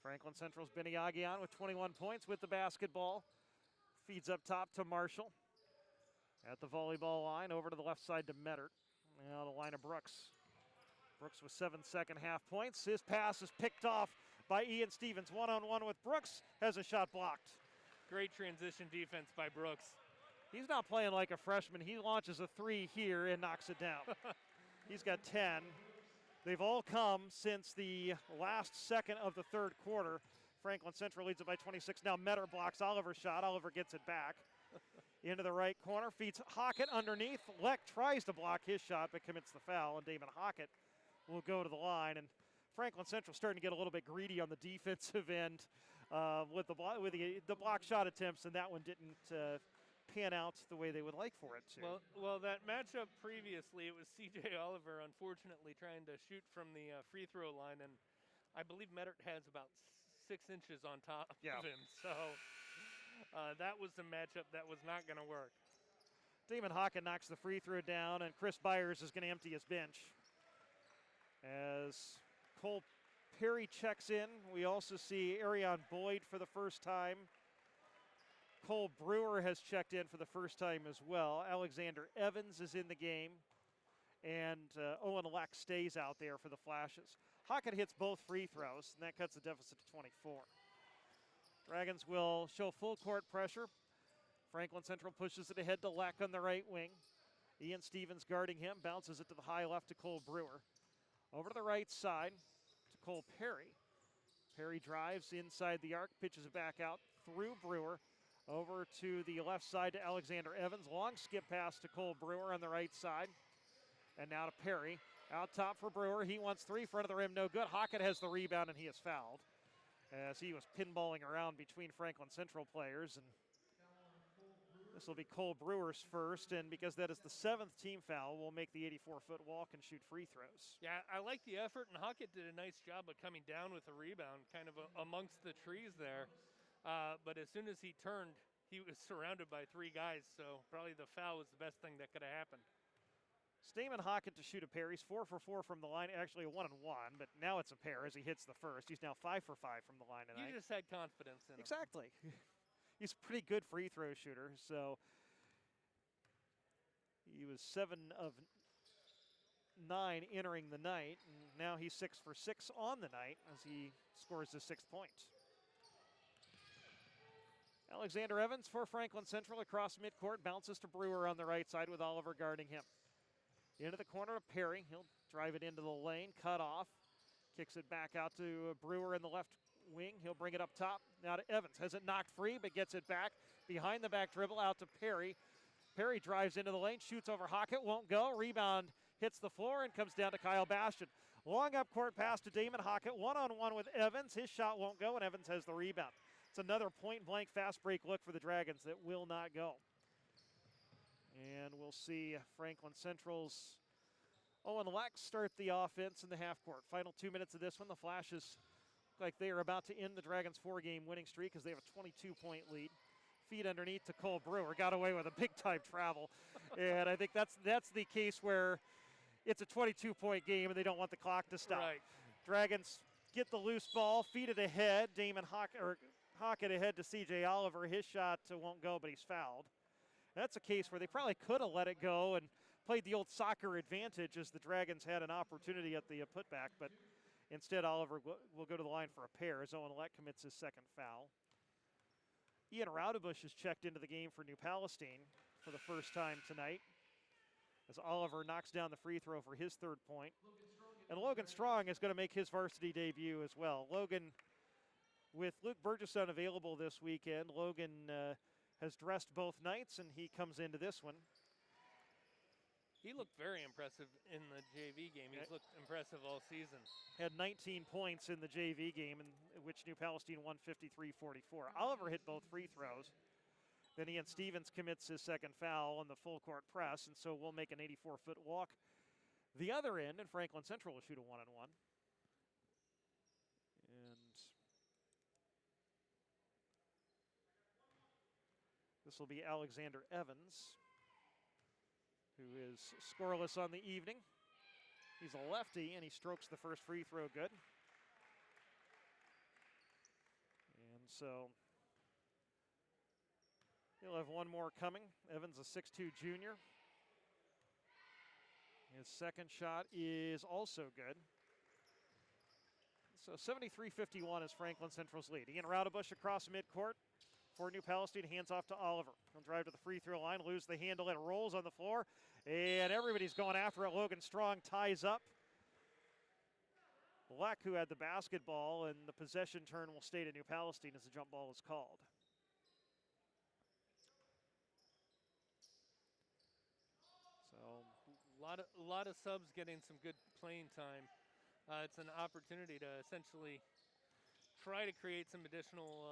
Franklin Central's Benny Aguian with 21 points with the basketball. Feeds up top to Marshall. At the volleyball line, over to the left side to Mettert. Now the line of Brooks. Brooks with 7 second half points. His pass is picked off by Ian Stevens. One-on-one with Brooks, has a shot blocked. Great transition defense by Brooks. He's not playing like a freshman. He launches a 3 here and knocks it down. He's got 10. They've all come since the last second of the third quarter. Franklin Central leads it by 26. Now Mettert blocks Oliver's shot. Oliver gets it back. Into the right corner, feeds Hockett underneath. Leck tries to block his shot, but commits the foul, and Damon Hockett will go to the line. And Franklin Central starting to get a little bit greedy on the defensive end with the block shot attempts, and that one didn't pan out the way they would like for it to. Well, that matchup previously, it was C.J. Oliver, unfortunately, trying to shoot from the free throw line, and I believe Mettert has about 6 inches on top of him. So that was the matchup that was not going to work. Damon Hockett knocks the free throw down, and Chris Byers is going to empty his bench. As Cole Perry checks in, we also see Arion Boyd for the first time. Cole Brewer has checked in for the first time as well. Alexander Evans is in the game. And Owen Leck stays out there for the Flashes. Hockett hits both free throws, and that cuts the deficit to 24. Dragons will show full court pressure. Franklin Central pushes it ahead to Leck on the right wing. Ian Stevens guarding him, bounces it to the high left to Cole Brewer. Over to the right side to Cole Perry. Perry drives inside the arc, pitches it back out through Brewer. Over to the left side to Alexander Evans. Long skip pass to Cole Brewer on the right side. And now to Perry. Out top for Brewer. He wants 3, front of the rim, no good. Hockett has the rebound, and he is fouled as he was pinballing around between Franklin Central players. And This will be Cole Brewer's first, and because that is the 7th team foul, we'll make the 84-foot walk and shoot free throws. Yeah, I like the effort, and Hockett did a nice job of coming down with the rebound, kind of amongst the trees there. But as soon as he turned, he was surrounded by 3 guys, so probably the foul was the best thing that could have happened. Stamen Hockett to shoot a pair. He's 4 for 4 from the line, actually a 1-1, but now it's a pair as he hits the first. He's now 5 for 5 from the line tonight. You just had confidence in him. Exactly. He's a pretty good free throw shooter, so he was 7 of 9 entering the night, and now he's 6 for 6 on the night as he scores his 6th point. Alexander Evans for Franklin Central across midcourt, bounces to Brewer on the right side with Oliver guarding him. Into the corner of Perry, he'll drive it into the lane, cut off, kicks it back out to Brewer in the left wing. He'll bring it up top, now to Evans. Has it knocked free, but gets it back. Behind the back dribble out to Perry. Perry drives into the lane, shoots over Hockett, won't go. Rebound hits the floor and comes down to Kyle Bastian. Long up court pass to Damon Hockett, one-on-one with Evans. His shot won't go, and Evans has the rebound. It's another point-blank fast break look for the Dragons that will not go. And we'll see Franklin Central's Owen Lex start the offense in the half court. Final 2 minutes of this one. The Flashes look like they are about to end the Dragons' 4-game winning streak as they have a 22-point lead. Feed underneath to Cole Brewer. Got away with a big-time travel. And I think that's the case where it's a 22-point game and they don't want the clock to stop. Right. Dragons get the loose ball, feed it ahead. Damon Hockett ahead to C.J. Oliver. His shot won't go, but he's fouled. That's a case where they probably could have let it go and played the old soccer advantage as the Dragons had an opportunity at the putback, but instead Oliver will go to the line for a pair as Owen Lett commits his 2nd foul. Ian Raudebush has checked into the game for New Palestine for the first time tonight as Oliver knocks down the free throw for his 3rd point. And Logan Strong is going to make his varsity debut as well. Logan, with Luke Burgess unavailable this weekend, Logan has dressed both nights, and he comes into this one. He looked very impressive in the JV game. He's looked impressive all season. Had 19 points in the JV game, in which New Palestine won 53-44. Oliver hit both free throws. Then Ian Stevens commits his 2nd foul on the full court press, and so we'll make an 84-foot walk the other end, and Franklin Central will shoot a 1-on-1. And this will be Alexander Evans, who is scoreless on the evening. He's a lefty, and he strokes the first free throw good. And so he'll have one more coming. Evans, a 6'2 junior. His 2nd shot is also good. So 73-51 is Franklin Central's lead. Ian Raudebush across midcourt for New Palestine, hands off to Oliver. He'll drive to the free throw line, lose the handle, it rolls on the floor, and everybody's going after it. Logan Strong ties up. Leck, who had the basketball, and the possession turn will stay to New Palestine as the jump ball is called. So A lot of subs getting some good playing time. It's an opportunity to essentially try to create some additional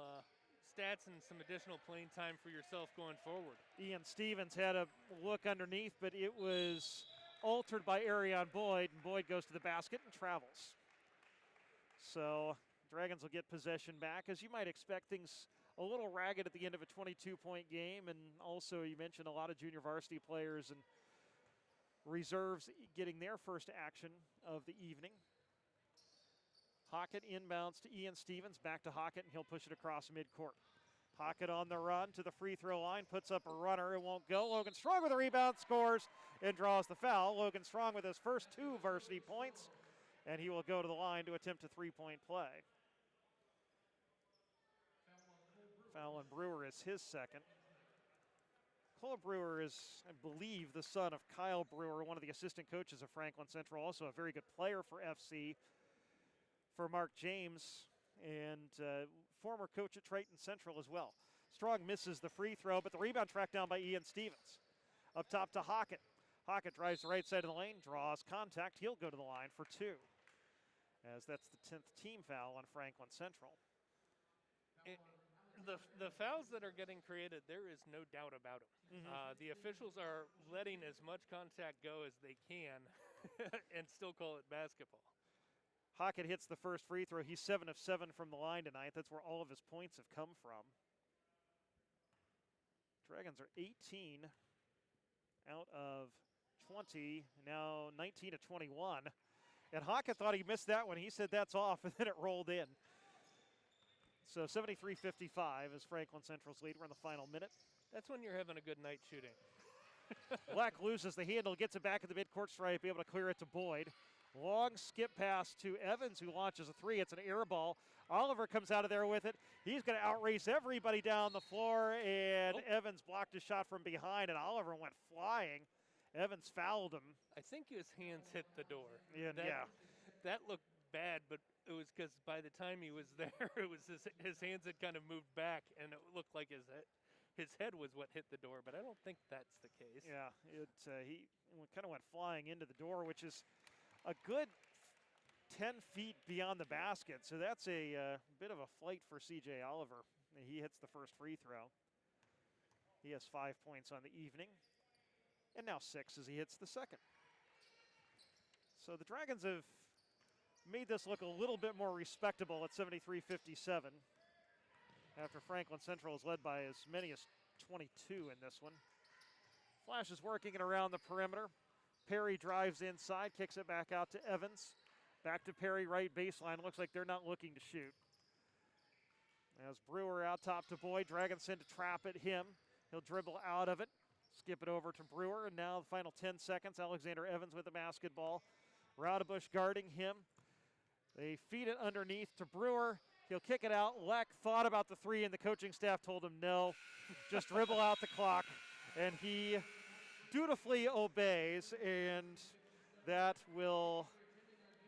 stats and some additional playing time for yourself going forward. Ian Stevens had a look underneath, but it was altered by Arion Boyd, and Boyd goes to the basket and travels. So Dragons will get possession back. As you might expect, things a little ragged at the end of a 22-point game, and also you mentioned a lot of junior varsity players and reserves getting their first action of the evening. Hockett inbounds to Ian Stevens, back to Hockett, and he'll push it across midcourt. Hockett on the run to the free throw line, puts up a runner, it won't go. Logan Strong with a rebound, scores, and draws the foul. Logan Strong with his first 2 varsity points, and he will go to the line to attempt a 3-point play. Foul on Brewer is his 2nd. Cole Brewer is, I believe, the son of Kyle Brewer, one of the assistant coaches of Franklin Central, also a very good player for FC, for Mark James, and former coach at Triton Central as well. Strong misses the free throw, but the rebound tracked down by Ian Stevens. Up top to Hockett. Hockett drives the right side of the lane, draws contact. He'll go to the line for 2, as that's the 10th team foul on Franklin Central. the fouls that are getting created, there is no doubt about them. The officials are letting as much contact go as they can and still call it basketball. Hockett hits the first free throw. He's 7 of 7 from the line tonight. That's where all of his points have come from. Dragons are 18 out of 20, now 19 to 21. And Hockett thought he missed that one. He said that's off, and then it rolled in. So 73-55 is Franklin Central's lead. We're in the final minute. That's when you're having a good night shooting. Black loses the handle, gets it back at the midcourt stripe, able to clear it to Boyd. Long skip pass to Evans, who launches a three. It's an air ball. Oliver comes out of there with it. He's going to outrace everybody down the floor, and Evans blocked a shot from behind, and Oliver went flying. Evans fouled him. I think his hands hit the door. That looked bad, but it was because by the time he was there, it was his hands had kind of moved back, and it looked like his head was what hit the door, but I don't think that's the case. Yeah, he kind of went flying into the door, which is a good 10 feet beyond the basket. So that's a bit of a flight for C.J. Oliver. He hits the first free throw. He has 5 points on the evening. And now 6 as he hits the second. So the Dragons have made this look a little bit more respectable at 73-57. After Franklin Central is led by as many as 22 in this one. Flash is working it around the perimeter. Perry drives inside, kicks it back out to Evans. Back to Perry, right baseline. Looks like they're not looking to shoot. As Brewer out top to Boyd, Dragons send a trap at him. He'll dribble out of it, skip it over to Brewer, and now the final 10 seconds, Alexander Evans with the basketball. Raudebusch guarding him. They feed it underneath to Brewer. He'll kick it out. Leck thought about the three, and the coaching staff told him no. Just dribble out the clock. And he dutifully obeys, and that will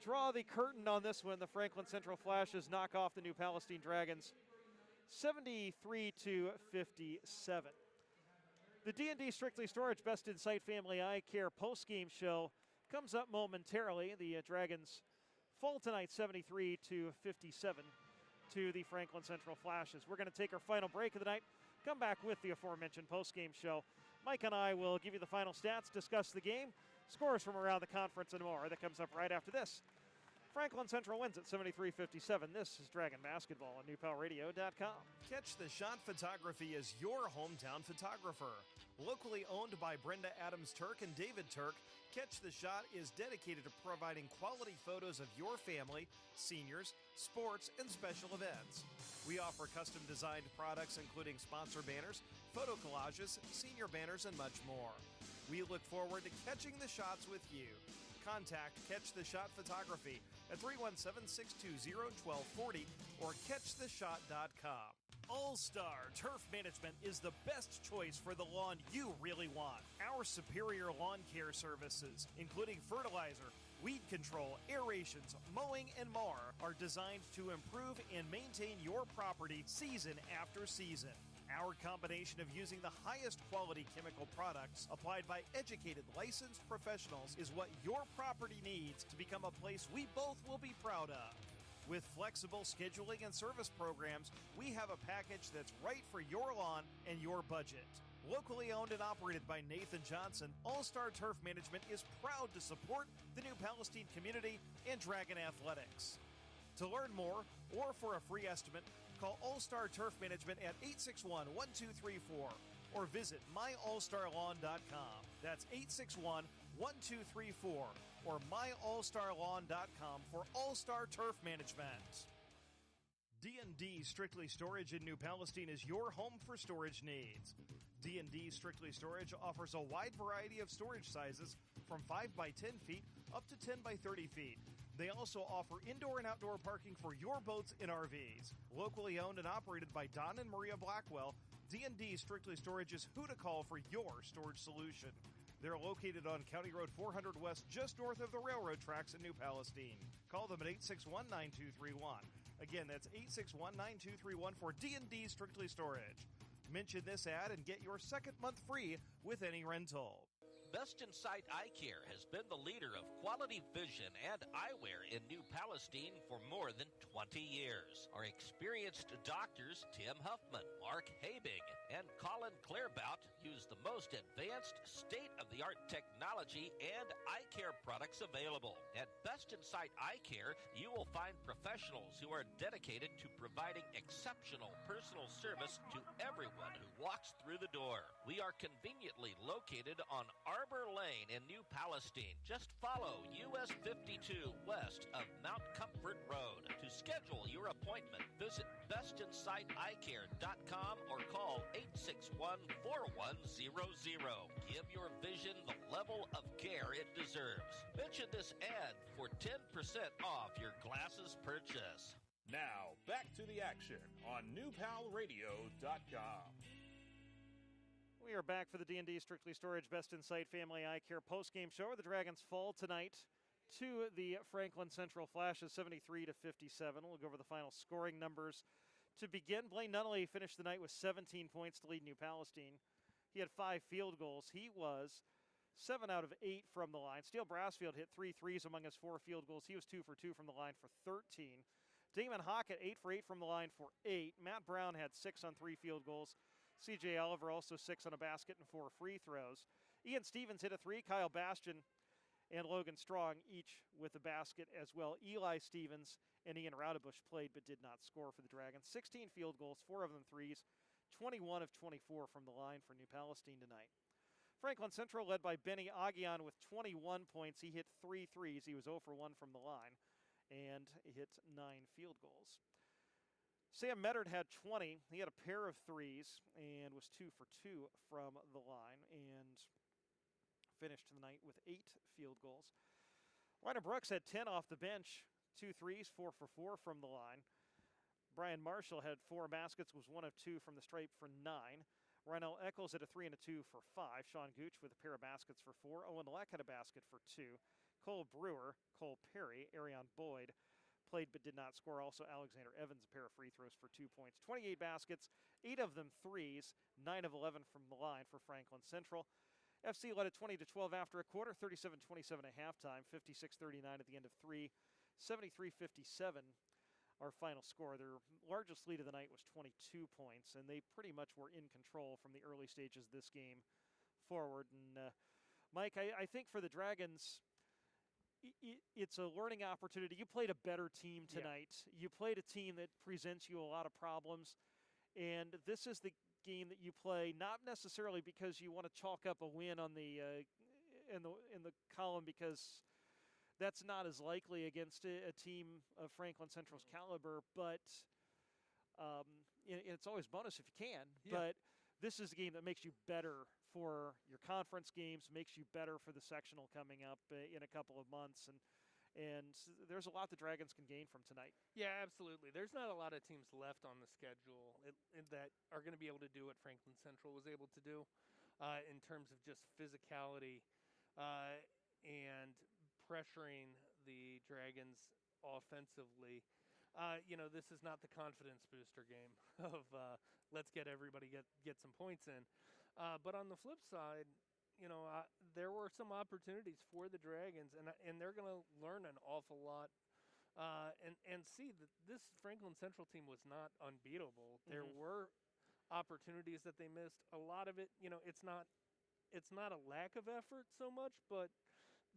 draw the curtain on this one. The Franklin Central Flashes knock off the New Palestine Dragons 73-57. The D&D Strictly Storage Best in Sight Family Eye Care post-game show comes up momentarily. The Dragons fall tonight 73-57 to the Franklin Central Flashes. We're going to take our final break of the night, come back with the aforementioned post-game show. Mike and I will give you the final stats, discuss the game, scores from around the conference, and more. That comes up right after this. Franklin Central wins at 73-57. This is Dragon Basketball on NewPalRadio.com. Catch the Shot Photography is your hometown photographer. Locally owned by Brenda Adams Turk and David Turk, Catch the Shot is dedicated to providing quality photos of your family, seniors, sports, and special events. We offer custom-designed products including sponsor banners, photo collages, senior banners, and much more. We look forward to catching the shots with you. Contact Catch the Shot Photography at 317-620-1240 or catchtheshot.com. All-Star Turf Management is the best choice for the lawn you really want. Our superior lawn care services, including fertilizer, weed control, aerations, mowing, and more, are designed to improve and maintain your property season after season. Our combination of using the highest quality chemical products applied by educated, licensed professionals is what your property needs to become a place we both will be proud of. With flexible scheduling and service programs, we have a package that's right for your lawn and your budget. Locally owned and operated by Nathan Johnson, All-Star Turf Management is proud to support the New Palestine community and Dragon Athletics. To learn more or for a free estimate, call All-Star Turf Management at 861-1234 or visit myallstarlawn.com. That's 861-1234 or myallstarlawn.com for All-Star Turf Management. D&D Strictly Storage in New Palestine is your home for storage needs. D&D Strictly Storage offers a wide variety of storage sizes from 5 by 10 feet up to 10 by 30 feet. They also offer indoor and outdoor parking for your boats and RVs. Locally owned and operated by Don and Maria Blackwell, D&D Strictly Storage is who to call for your storage solution. They're located on County Road 400 West, just north of the railroad tracks in New Palestine. Call them at 861-9231. Again, that's 861-9231 for D&D Strictly Storage. Mention this ad and get your second month free with any rental. Best in Sight Eye Care has been the leader of quality vision and eyewear in New Palestine for more than 20 years. Our experienced doctors, Tim Huffman, Mark Habig, and Colin Clairbout, use the most advanced state-of-the-art technology and eye care products available. At Best in Sight Eye Care, you will find professionals who are dedicated to providing exceptional personal service to everyone who walks through the door. We are conveniently located on Arbor Lane in New Palestine. Just follow US 52 west of Mount Comfort Road. To schedule your appointment, visit bestinsighteyecare.com or call 861-4100. Give your vision the level of care it deserves. Mention this ad for 10% off your glasses purchase. Now, back to the action on newpalradio.com. We are back for the D&D Strictly Storage Best in Sight Family Eye Care postgame show where the Dragons fall tonight to the Franklin Central Flashes 73-57. We'll go over the final scoring numbers to begin. Blaine Nunnally finished the night with 17 points to lead New Palestine. He had 5 field goals. He was 7 out of 8 from the line. Steele Brassfield hit 3 threes among his 4 field goals. He was 2 for 2 from the line for 13. Damon Hockett 8 for 8 from the line for 8. Matt Brown had 6 on 3 field goals. C.J. Oliver also 6 on a basket and 4 free throws. Ian Stevens hit a 3. Kyle Bastian and Logan Strong each with a basket as well. Eli Stevens and Ian Raudebush played but did not score for the Dragons. 16 field goals, 4 of them threes, 21 of 24 from the line for New Palestine tonight. Franklin Central led by Benny Aguian with 21 points. He hit 3 threes. He was 0 for 1 from the line and hit 9 field goals. Sam Meddard had 20. He had a pair of threes and was 2 for 2 from the line and finished the night with 8 field goals. Ryder Brooks had 10 off the bench, 2 threes, 4 for 4 from the line. Brian Marshall had 4 baskets, was 1 of 2 from the stripe for 9. Rynell Eccles had a 3 and a 2 for 5. Sean Gooch with a pair of baskets for 4. Owen Leck had a basket for 2. Cole Brewer, Cole Perry, Arion Boyd played but did not score. Also Alexander Evans, a pair of free throws for 2 points. 28 baskets, 8 of them threes, 9 of 11 from the line for Franklin Central. FC led at 20-12 after a quarter, 37-27 at halftime, 56-39 at the end of 3, 73-57 our final score. Their largest lead of the night was 22 points, and they pretty much were in control from the early stages of this game forward. And Mike, I think for the Dragons, it's a learning opportunity. You played a better team tonight. Yeah. You played a team that presents you a lot of problems, and this is the game that you play not necessarily because you want to chalk up a win on the in the column, because that's not as likely against a team of Franklin Central's caliber, but it's always bonus if you can. Yeah. But this is a game that makes you better for your conference games, makes you better for the sectional coming up in a couple of months, and there's a lot the Dragons can gain from tonight. Yeah, absolutely. There's not a lot of teams left on the schedule that are going to be able to do what Franklin Central was able to do in terms of just physicality and pressuring the Dragons offensively. This is not the confidence booster game of let's get everybody get some points in. But on the flip side, there were some opportunities for the Dragons, and they're going to learn an awful lot and see that this Franklin Central team was not unbeatable. Mm-hmm. There were opportunities that they missed. A lot of it, it's not a lack of effort so much, but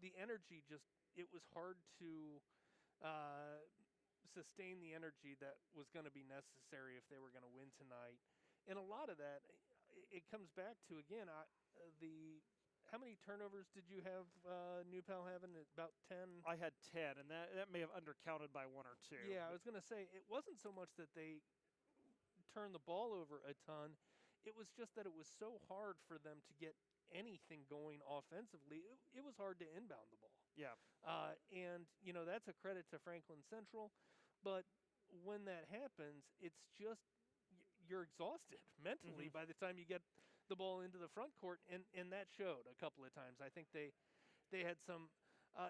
the energy it was hard to sustain the energy that was going to be necessary if they were going to win tonight. And a lot of that, it comes back to, again, how many turnovers did you have New Pal having? About 10? I had 10, and that may have undercounted by 1 or 2. Yeah, I was going to say, it wasn't so much that they turned the ball over a ton. It was just that it was so hard for them to get anything going offensively. It was hard to inbound the ball. Yeah. And, that's a credit to Franklin Central. But when that happens, it's just you're exhausted mentally by the time you get the ball into the front court, and that showed a couple of times. I think they had some,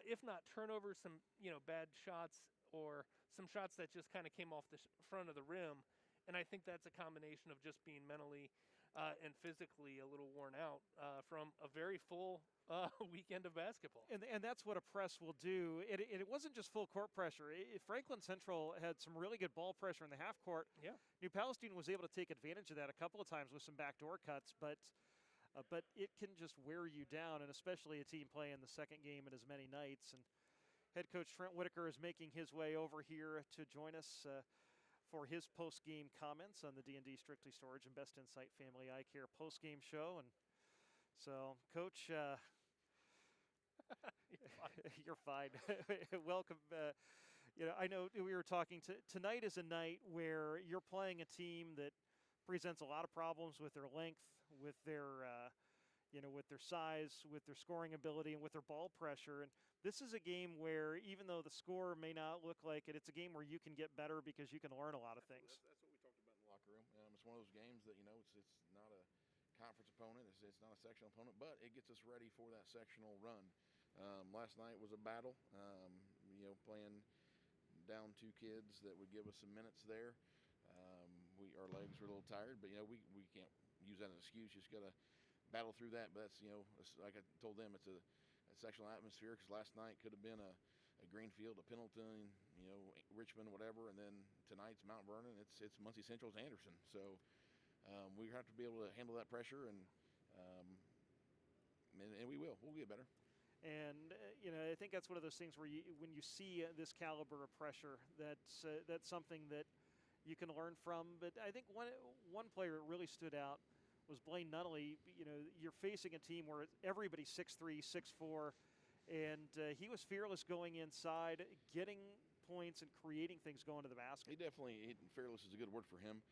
if not turnovers, some bad shots or some shots that just kind of came off the front of the rim, and I think that's a combination of just being mentally and physically a little worn out from a very full weekend of basketball. And that's what a press will do. It wasn't just full court pressure. Franklin Central had some really good ball pressure in the half court. Yeah. New Palestine was able to take advantage of that a couple of times with some backdoor cuts, but it can just wear you down, and especially a team playing the second game in as many nights. And head coach Trent Whitaker is making his way over here to join us for his post-game comments on the D&D Strictly Storage and Best Insight Family Eye Care post-game show. And so, Coach, you're fine. Welcome. I know we were talking tonight is a night where you're playing a team that presents a lot of problems with their length, with their with their size, with their scoring ability, and with their ball pressure. And this is a game where, even though the score may not look like it, it's a game where you can get better because you can learn a lot of things. That's what we talked about in the locker room. It's one of those games that, it's not a conference opponent, it's not a sectional opponent, but it gets us ready for that sectional run. Last night was a battle, playing down two kids that would give us some minutes there. Our legs were a little tired, but we can't use that as an excuse. You just got to battle through that. But that's like I told them, it's a sectional atmosphere, because last night could have been a Greenfield, a Pendleton, Richmond, whatever, and then tonight's Mount Vernon. It's Muncie Central's Anderson. So we have to be able to handle that pressure, and we will. We'll get better. And I think that's one of those things where when you see this caliber of pressure, that's something that you can learn from. But I think one player that really stood out was Blaine Nunnally. You're facing a team where everybody's 6'3", 6'4", and he was fearless going inside, getting points and creating things going to the basket. Fearless is a good word for him.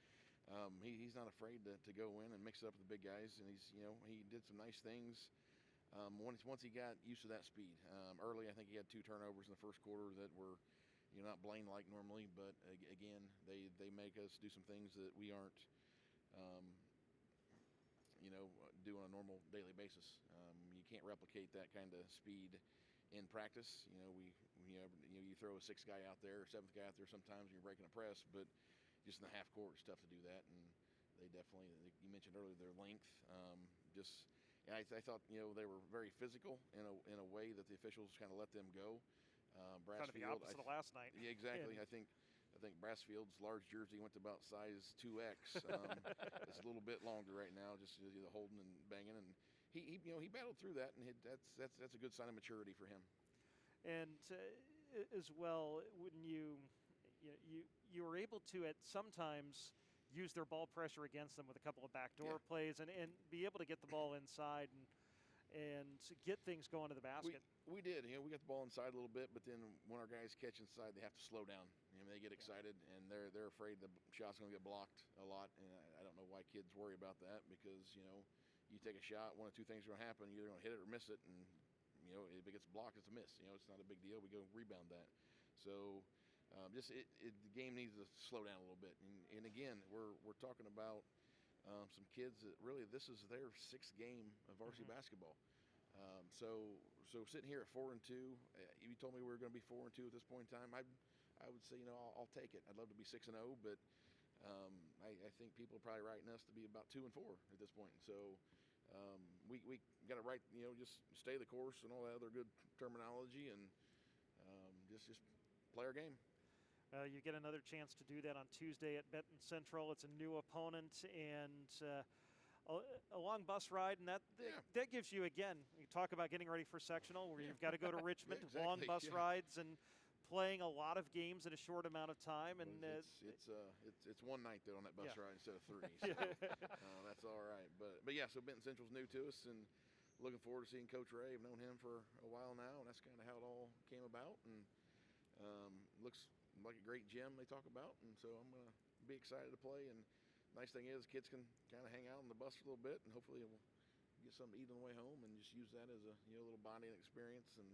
He's not afraid to go in and mix it up with the big guys, and he did some nice things. Once he got used to that speed. Early, I think he had 2 turnovers in the first quarter that were not Blaine-like normally, but again, they make us do some things that we aren't do on a normal daily basis. You can't replicate that kind of speed in practice. You throw a 6th guy out there, or 7th guy out there sometimes, and you're breaking a press, but just in the half court, it's tough to do that. And they definitely, you mentioned earlier, their length. And I thought they were very physical in a way that the officials kind of let them go. Kind of the opposite of last night. Yeah, exactly. I think Brassfield's large jersey went to about size 2X. It's a little bit longer right now, just the holding and banging. And he battled through that, and that's a good sign of maturity for him. And as well, when you were able to at sometimes use their ball pressure against them with a couple of backdoor plays, and be able to get the ball inside and get things going to the basket. We did. We got the ball inside a little bit, but then when our guys catch inside, they have to slow down. They get excited, and they're afraid the shot's going to get blocked a lot. And I don't know why kids worry about that, because you take a shot, one of two things are going to happen: you're either going to hit it or miss it, and if it gets blocked, it's a miss. It's not a big deal. We go rebound that. So the game needs to slow down a little bit. And again, we're talking about some kids that really, this is their 6th game of varsity basketball. So sitting here at 4-2, if you told me we were going to be 4-2 at this point in time, I would say I'll take it. I'd love to be 6-0, but I think people are probably writing us to be about 2-4 at this point. So we got to write, just stay the course and all that other good terminology, and just play our game. You get another chance to do that on Tuesday at Benton Central. It's a new opponent, and a long bus ride, and that gives you, again, you talk about getting ready for sectional, where you've got to go to Richmond, exactly, long bus rides, and playing a lot of games in a short amount of time. And it's one night though on that bus ride instead of 3, so that's all right. But so Benton Central's new to us, and looking forward to seeing Coach Ray. I've known him for a while now, and that's kind of how it all came about. And looks like a great gym they talk about, and so I'm going to be excited to play. And nice thing is, kids can kind of hang out on the bus for a little bit, and hopefully we'll get something to eat on the way home, and just use that as a little bonding experience. And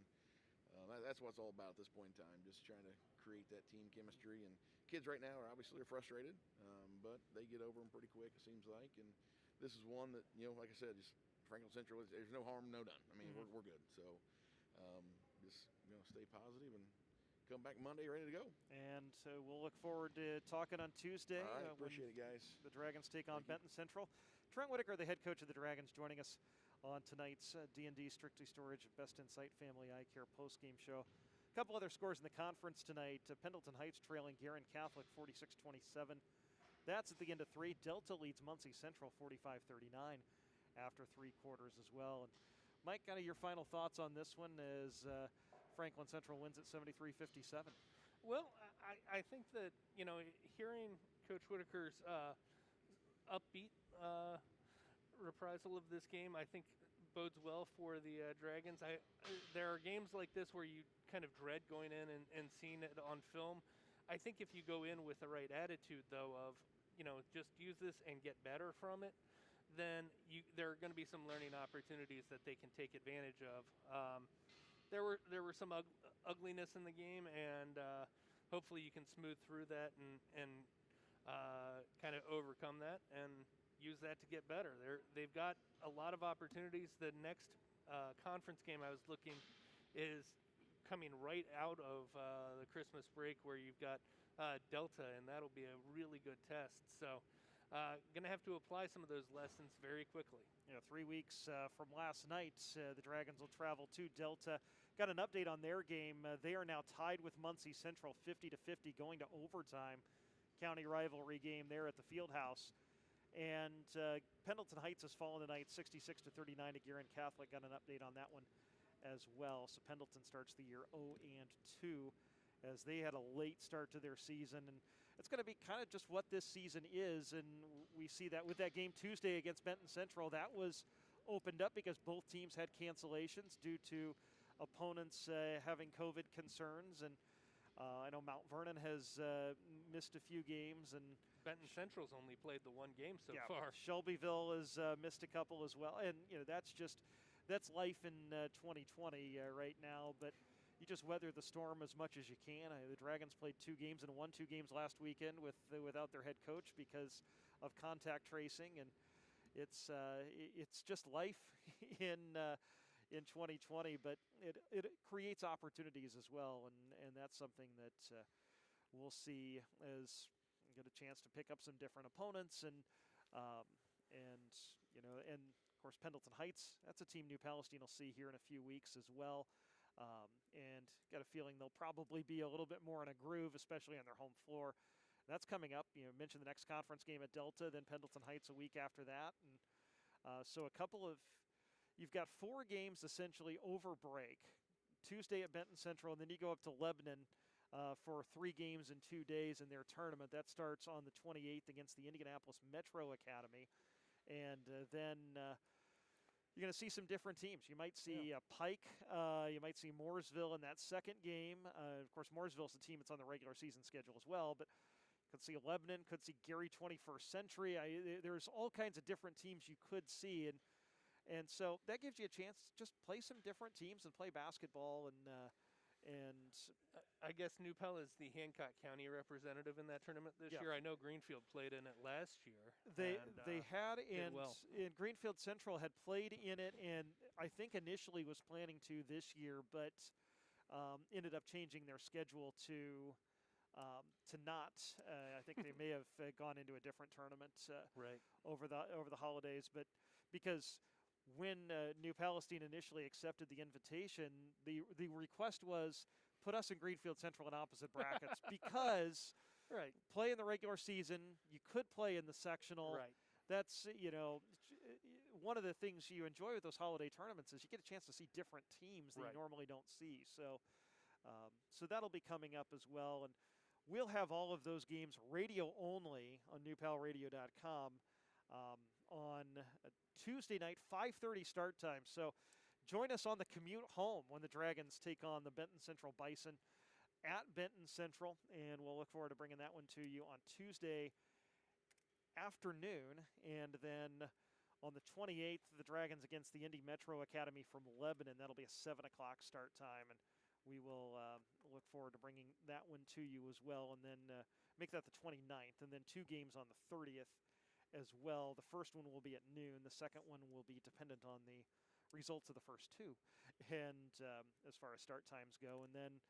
that's what it's all about at this point in time, just trying to create that team chemistry. And kids right now are frustrated, but they get over them pretty quick, it seems like. And this is one that, like I said, just Franklin Central, there's no harm, no done. I mean, we're good. So just stay positive and come back Monday ready to go. And we'll look forward to talking on Tuesday. All right, appreciate it, guys. The Dragons take on Benton Central. Trent Whitaker, the head coach of the Dragons, joining us on tonight's D&D Strictly Storage Best in Sight Family Eye Care postgame show. A couple other scores in the conference tonight. Pendleton Heights trailing Guerin Catholic 46-27. That's at the end of 3. Delta leads Muncie Central 45-39 after 3 quarters as well. And Mike, kind of your final thoughts on this one as Franklin Central wins at 73-57. Well, I think that, hearing Coach Whitaker's upbeat reprisal of this game, I think bodes well for the Dragons. There are games like this where you kind of dread going in and seeing it on film. I think if you go in with the right attitude, though, of, just use this and get better from it, then there are going to be some learning opportunities that they can take advantage of. There were some ugliness in the game, and hopefully you can smooth through that and kind of overcome that and use that to get better. They've got a lot of opportunities. The next conference game I was looking is coming right out of the Christmas break, where you've got Delta, and that'll be a really good test. So going to have to apply some of those lessons very quickly. 3 weeks from last night, the Dragons will travel to Delta. Got an update on their game. They are now tied with Muncie Central 50-50, going to overtime. County rivalry game there at the Fieldhouse. And Pendleton Heights has fallen tonight 66-39 to Guerin Catholic. Got an update on that one as well. So Pendleton starts the year 0-2 as they had a late start to their season. And it's going to be kind of just what this season is. And we see that with that game Tuesday against Benton Central. That was opened up because both teams had cancellations due to opponents having COVID concerns. And I know Mount Vernon has missed a few games, and Benton Central's only played the one game so far. Shelbyville has missed a couple as well, and that's life in 2020 right now. But you just weather the storm as much as you can. The Dragons played 2 games and won 2 games last weekend without their head coach because of contact tracing, and it's just life in 2020, but it creates opportunities as well, and that's something that we'll see as we get a chance to pick up some different opponents, and of course Pendleton Heights, that's a team New Palestine will see here in a few weeks as well, and got a feeling they'll probably be a little bit more in a groove, especially on their home floor. That's coming up. Mentioned the next conference game at Delta, then Pendleton Heights a week after that, and so you've got 4 games essentially over break. Tuesday at Benton Central, and then you go up to Lebanon for 3 games in 2 days in their tournament. That starts on the 28th against the Indianapolis Metro Academy. And then you're going to see some different teams. You might see Pike. You might see Mooresville in that second game. Of course, Mooresville's the team that's on the regular season schedule as well, but could see Lebanon, could see Gary 21st Century. There's all kinds of different teams you could see, and so that gives you a chance to just play some different teams and play basketball. And I guess New Pal is the Hancock County representative in that tournament this year. I know Greenfield played in it last year. They had, and well. Greenfield Central had played in it, and I think initially was planning to this year, but ended up changing their schedule to not. I think they may have gone into a different tournament right over the holidays, but because when New Palestine initially accepted the invitation, the request was put us in Greenfield Central in opposite brackets because right. play in the regular season, you could play in the sectional. Right. That's one of the things you enjoy with those holiday tournaments is you get a chance to see different teams that you normally don't see. So that'll be coming up as well, and we'll have all of those games radio only on newpalradio.com on Tuesday night, 5:30 start time. So join us on the commute home when the Dragons take on the Benton Central Bison at Benton Central, and we'll look forward to bringing that one to you on Tuesday afternoon. And then on the 28th, the Dragons against the Indy Metro Academy from Lebanon. That'll be a 7 o'clock start time, and we will look forward to bringing that one to you as well. And then make that the 29th, and then 2 games on the 30th as well. The first one will be at noon. The second one will be dependent on the results of the first 2, and as far as start times go. And then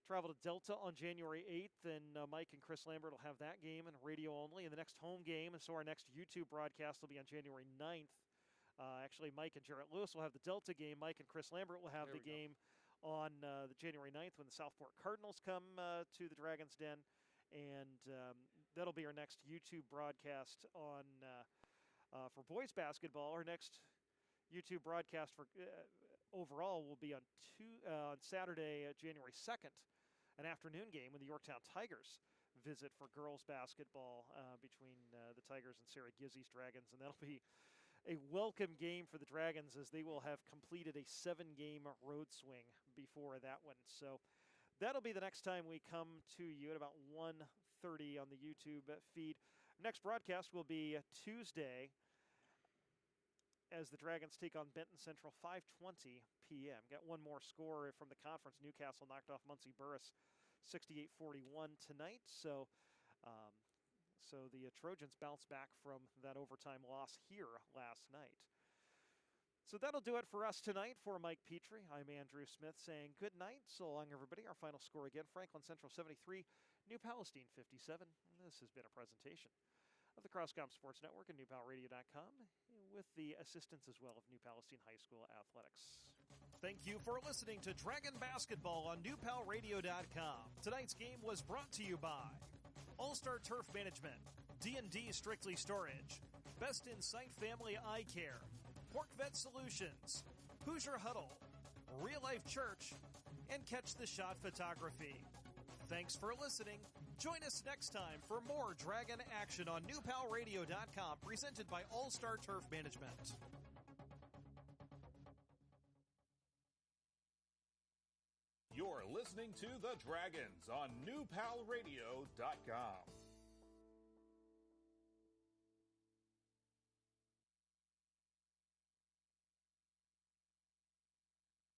travel to Delta on January 8th, and Mike and Chris Lambert will have that game and radio only. And the next home game, and so our next YouTube broadcast will be on January 9th. Actually, Mike and Jarrett Lewis will have the Delta game. Mike and Chris Lambert will have the game on the January 9th when the Southport Cardinals come to the Dragons' Den. And that'll be our next YouTube broadcast on for boys basketball. Our next YouTube broadcast for overall will be on Saturday, January 2nd, an afternoon game when the Yorktown Tigers visit for girls basketball between the Tigers and Sarah Gizzi's Dragons. And that'll be a welcome game for the Dragons, as they will have completed a 7-game road swing before that one. So that'll be the next time we come to you at about 1:30 on the YouTube feed. Next broadcast will be Tuesday as the Dragons take on Benton Central, 5:20 p.m. Got one more score from the conference. Newcastle knocked off Muncie Burris 68-41 tonight. So the Trojans bounced back from that overtime loss here last night. So that'll do it for us tonight. For Mike Petrie, I'm Andrew Smith saying good night. So long, everybody. Our final score again, Franklin Central 73, New Palestine 57. And this has been a presentation of the Crosscom Sports Network and NewPalRadio.com with the assistance as well of New Palestine High School Athletics. Thank you for listening to Dragon Basketball on NewPalRadio.com. Tonight's game was brought to you by All-Star Turf Management, D&D Strictly Storage, Best in Sight Family Eye Care, Pork Vet Solutions, Hoosier Huddle, Real Life Church, and Catch the Shot Photography. Thanks for listening. Join us next time for more Dragon action on NewPalRadio.com, presented by All-Star Turf Management. You're listening to The Dragons on NewPalRadio.com.